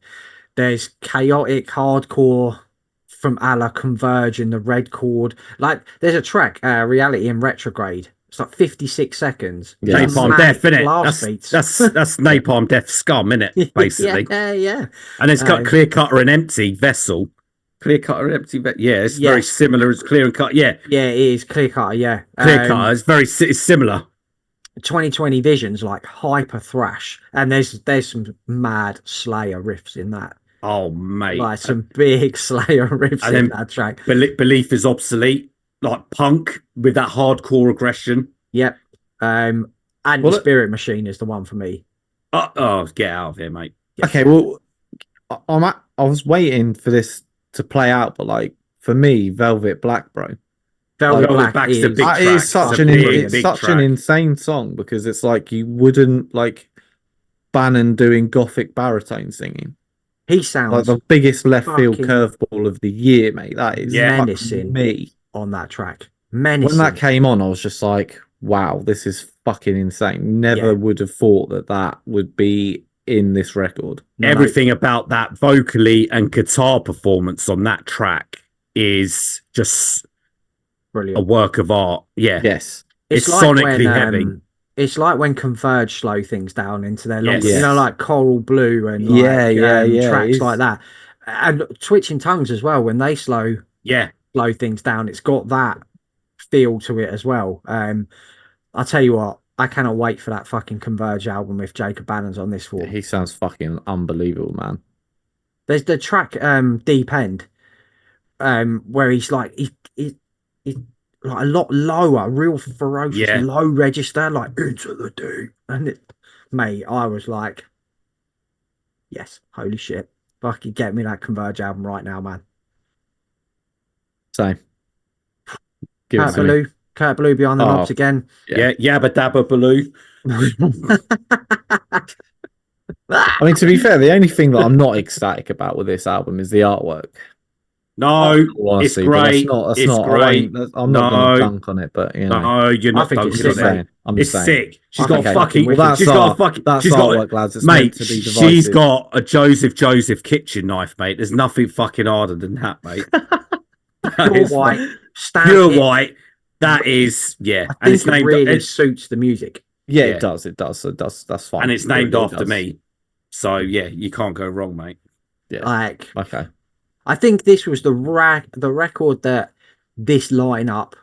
there's chaotic hardcore from a la Converge and the Red Chord. Like there's a track, Reality in Retrograde. It's like 56 seconds. Yeah. Napalm Manic Death, innit? blast beats. That's Napalm Death scum, innit? Basically. yeah. And it's got Clear Cutter and Empty Vessel. Clear Cutter and Empty Vessel. Yeah, it's very Yes. similar as Clear and Cut. Yeah, Yeah, it is Clear Cutter. Yeah, Clear Cutter. It's similar. 2020 Visions like hyper thrash, and there's some mad Slayer riffs in that. Oh, mate. Like some big Slayer riffs And in then that track. Belief is Obsolete. Like punk with that hardcore aggression. Yep. Spirit Machine is the one for me. Oh, get out of here, mate. Okay, well, I was waiting for this to play out, but like for me, Velvet Black, bro. Velvet Velvet Black Black's the big That track. is such It's a an big insane song, because it's like you wouldn't like Bannon doing gothic baritone singing. He Like sounds the biggest left field fucking curveball of the year, mate. That is menacing me. on that track. Menacing. When that came on, I was just like, wow, this is fucking insane. Never would have thought that would be in this record. Everything about that vocally and guitar performance on that track is just brilliant. a work of art. Yeah. Yes. It's like sonically when, heavy. It's like when Converge slow things down into their long, Yes. like Coral Blue and tracks like that. And Twitching Tongues as well, when they slow things down, it's got that feel to it as well. I'll tell you what, I cannot wait for that fucking Converge album if Jacob Bannon's on this for. He sounds fucking unbelievable, man. There's the track Deep End, where he's like he's like a lot lower, real ferocious, low register, like into the deep. And mate, I was like, yes, holy shit. Fucking get me that Converge album right now, man. Same. Give it Kurt to me. Ballou. Kurt Ballou behind the knobs again. Yeah, Yabba Dabba Baloo. I mean, to be fair, the only thing that I'm not ecstatic about with this album is the artwork. No, it's Honestly, great. That's It's not. great. I'm not going to dunk on it, but you know. No, you're I not think it's dunking sick, on it. mate. I'm It's just saying. sick. She's I got a think fucking. well, that's she's got a fucking. That's she's got artwork, lads. It's mate. meant to be divisive. She's got a Joseph kitchen knife, mate. There's nothing fucking harder than that, mate. Pure white. Pure white. That is, yeah. I think it really suits the music. Yeah, it does. It does. That's fine. And it's named really after me. So yeah, you can't go wrong, mate. Yeah. Like, okay. I think this was the record that this lineup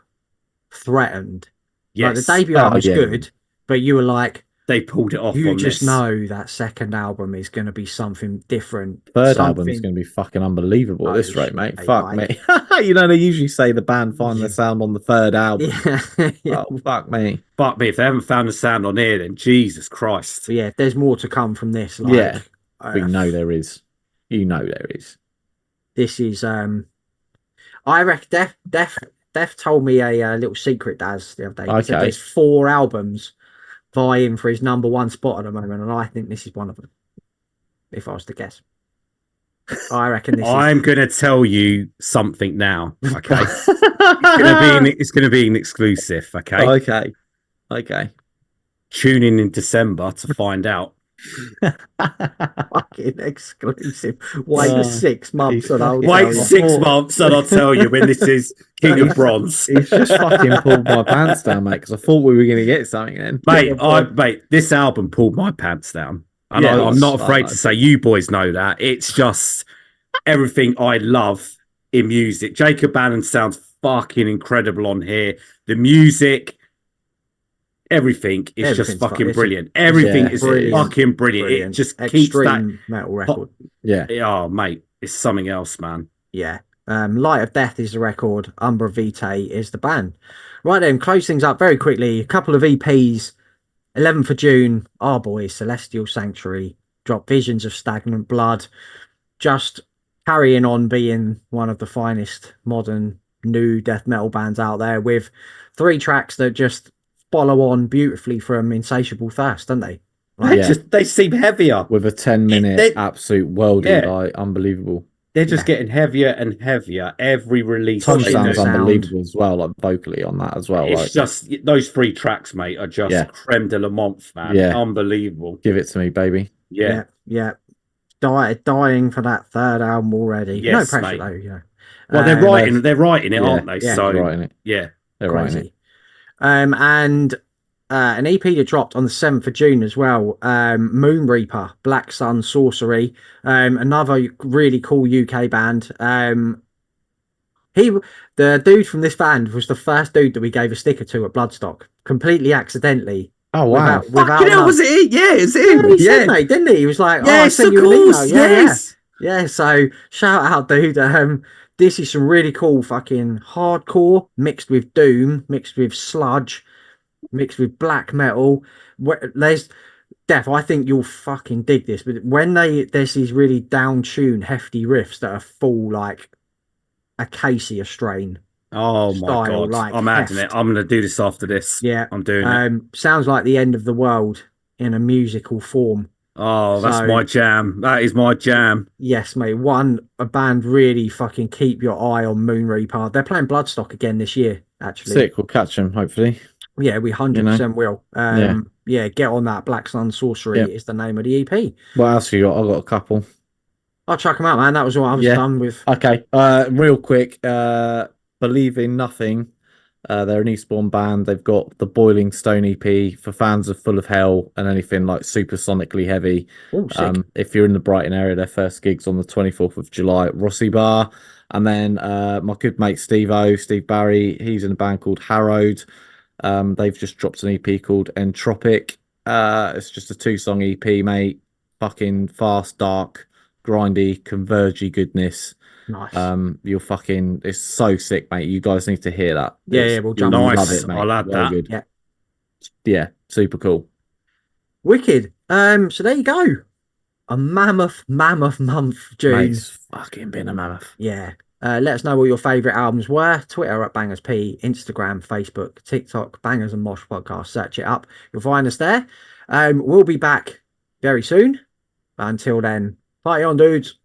threatened. Yes. Like, the debut album was good, but you were like, they pulled it off. You just know that second album is going to be something different. Third album is going to be fucking unbelievable at this rate, mate. Fuck me. You know, they usually say the band find their sound on the third album. Yeah. Oh, fuck me. Fuck me. If they haven't found the sound on here, then Jesus Christ. But yeah, there's more to come from this. Like, yeah, we know there is. You know there is. This is, I reckon Def told me a little secret, Daz, the other day. He said there's 4 albums vying for his number 1 spot at the moment, and I think this is one of them. If I was to guess, I reckon this. I'm going to tell you something now. Okay, it's going to be an exclusive. Okay. Okay. Tune in December to find out. Fucking exclusive. Wait 6 months and I'll wait 6 months and I'll tell you when this is King of Bronze. He's just fucking pulled my pants down, mate, because I thought we were going to get something then. Mate, this album pulled my pants down. And I'm not afraid to say, you boys know that. It's just everything I love in music. Jacob Bannon sounds fucking incredible on here. The music, everything is just fucking brilliant. Everything is fucking brilliant. It just keeps that metal record. Yeah. Oh, mate, it's something else, man. Yeah. Light of Death is the record. Umbra Vitae is the band. Right then, close things up very quickly. A couple of EPs. 11th of June, our boys, Celestial Sanctuary, drop Visions of Stagnant Blood. Just carrying on being one of the finest modern new death metal bands out there, with 3 tracks that just follow on beautifully from Insatiable Thirst, don't they? Like, they seem heavier. With a 10-minute absolute worldie, like, unbelievable. They're just getting heavier and heavier every release. Tom sounds unbelievable as well, like vocally on that as well. It's just those 3 tracks, mate, are just creme de la menthe, man. Yeah. Unbelievable. Give it to me, baby. Yeah. Dying for that 3rd album already. Yes, no pressure mate. though, you know. Well, they're writing it, aren't they? Yeah, so they're writing it. Yeah, they're writing it. And an EP that dropped on the 7th of June as well. Moon Reaper, Black Sun Sorcery. Another really cool UK band. The dude from this band was the first dude that we gave a sticker to at Bloodstock, completely accidentally. Oh wow! Fucking hell, was it it? Yeah, it's him. He said, mate, didn't he? He was like, yes, I sent you an email. Yeah. So shout out, dude. This is some really cool fucking hardcore mixed with doom, mixed with sludge, mixed with black metal. There's Def, I think you'll fucking dig this. But when there's these really down-tuned, hefty riffs that are full like Acacia strain. Oh my god! Like I'm adding it. I'm gonna do this after this. Yeah, I'm doing it. Sounds like the end of the world in a musical form. Oh, that's my jam. That is my jam. Yes, mate. A band really fucking keep your eye on Moon Reaper. They're playing Bloodstock again this year, actually. Sick. We'll catch them, hopefully. Yeah, we 100% will. Yeah, get on that. Black Sun Sorcery is the name of the EP. What else you got? I've got a couple. I'll chuck them out, man. That was what I was done with. Okay. Real quick. Believe in Nothing. They're an Eastbourne band. They've got the Boiling Stone EP for fans of Full of Hell and anything like supersonically heavy. Ooh, sick. If you're in the Brighton area, their first gig's on the 24th of July at Rossi Bar. And then my good mate Steve Barry, he's in a band called Harrowed. They've just dropped an EP called Entropic. It's just a 2-song EP, mate. Fucking fast, dark, grindy, convergy goodness. Nice. It's so sick, mate. You guys need to hear that. We'll jump. Nice. Love it, mate. I'll add that. Good. Yeah, super cool. Wicked. So there you go. A mammoth month, June. Mate, it's fucking been a mammoth. Yeah. Let us know what your favourite albums were. Twitter at BangersP, Instagram, Facebook, TikTok, Bangers and Mosh Podcast. Search it up. You'll find us there. We'll be back very soon. But until then, party on, dudes.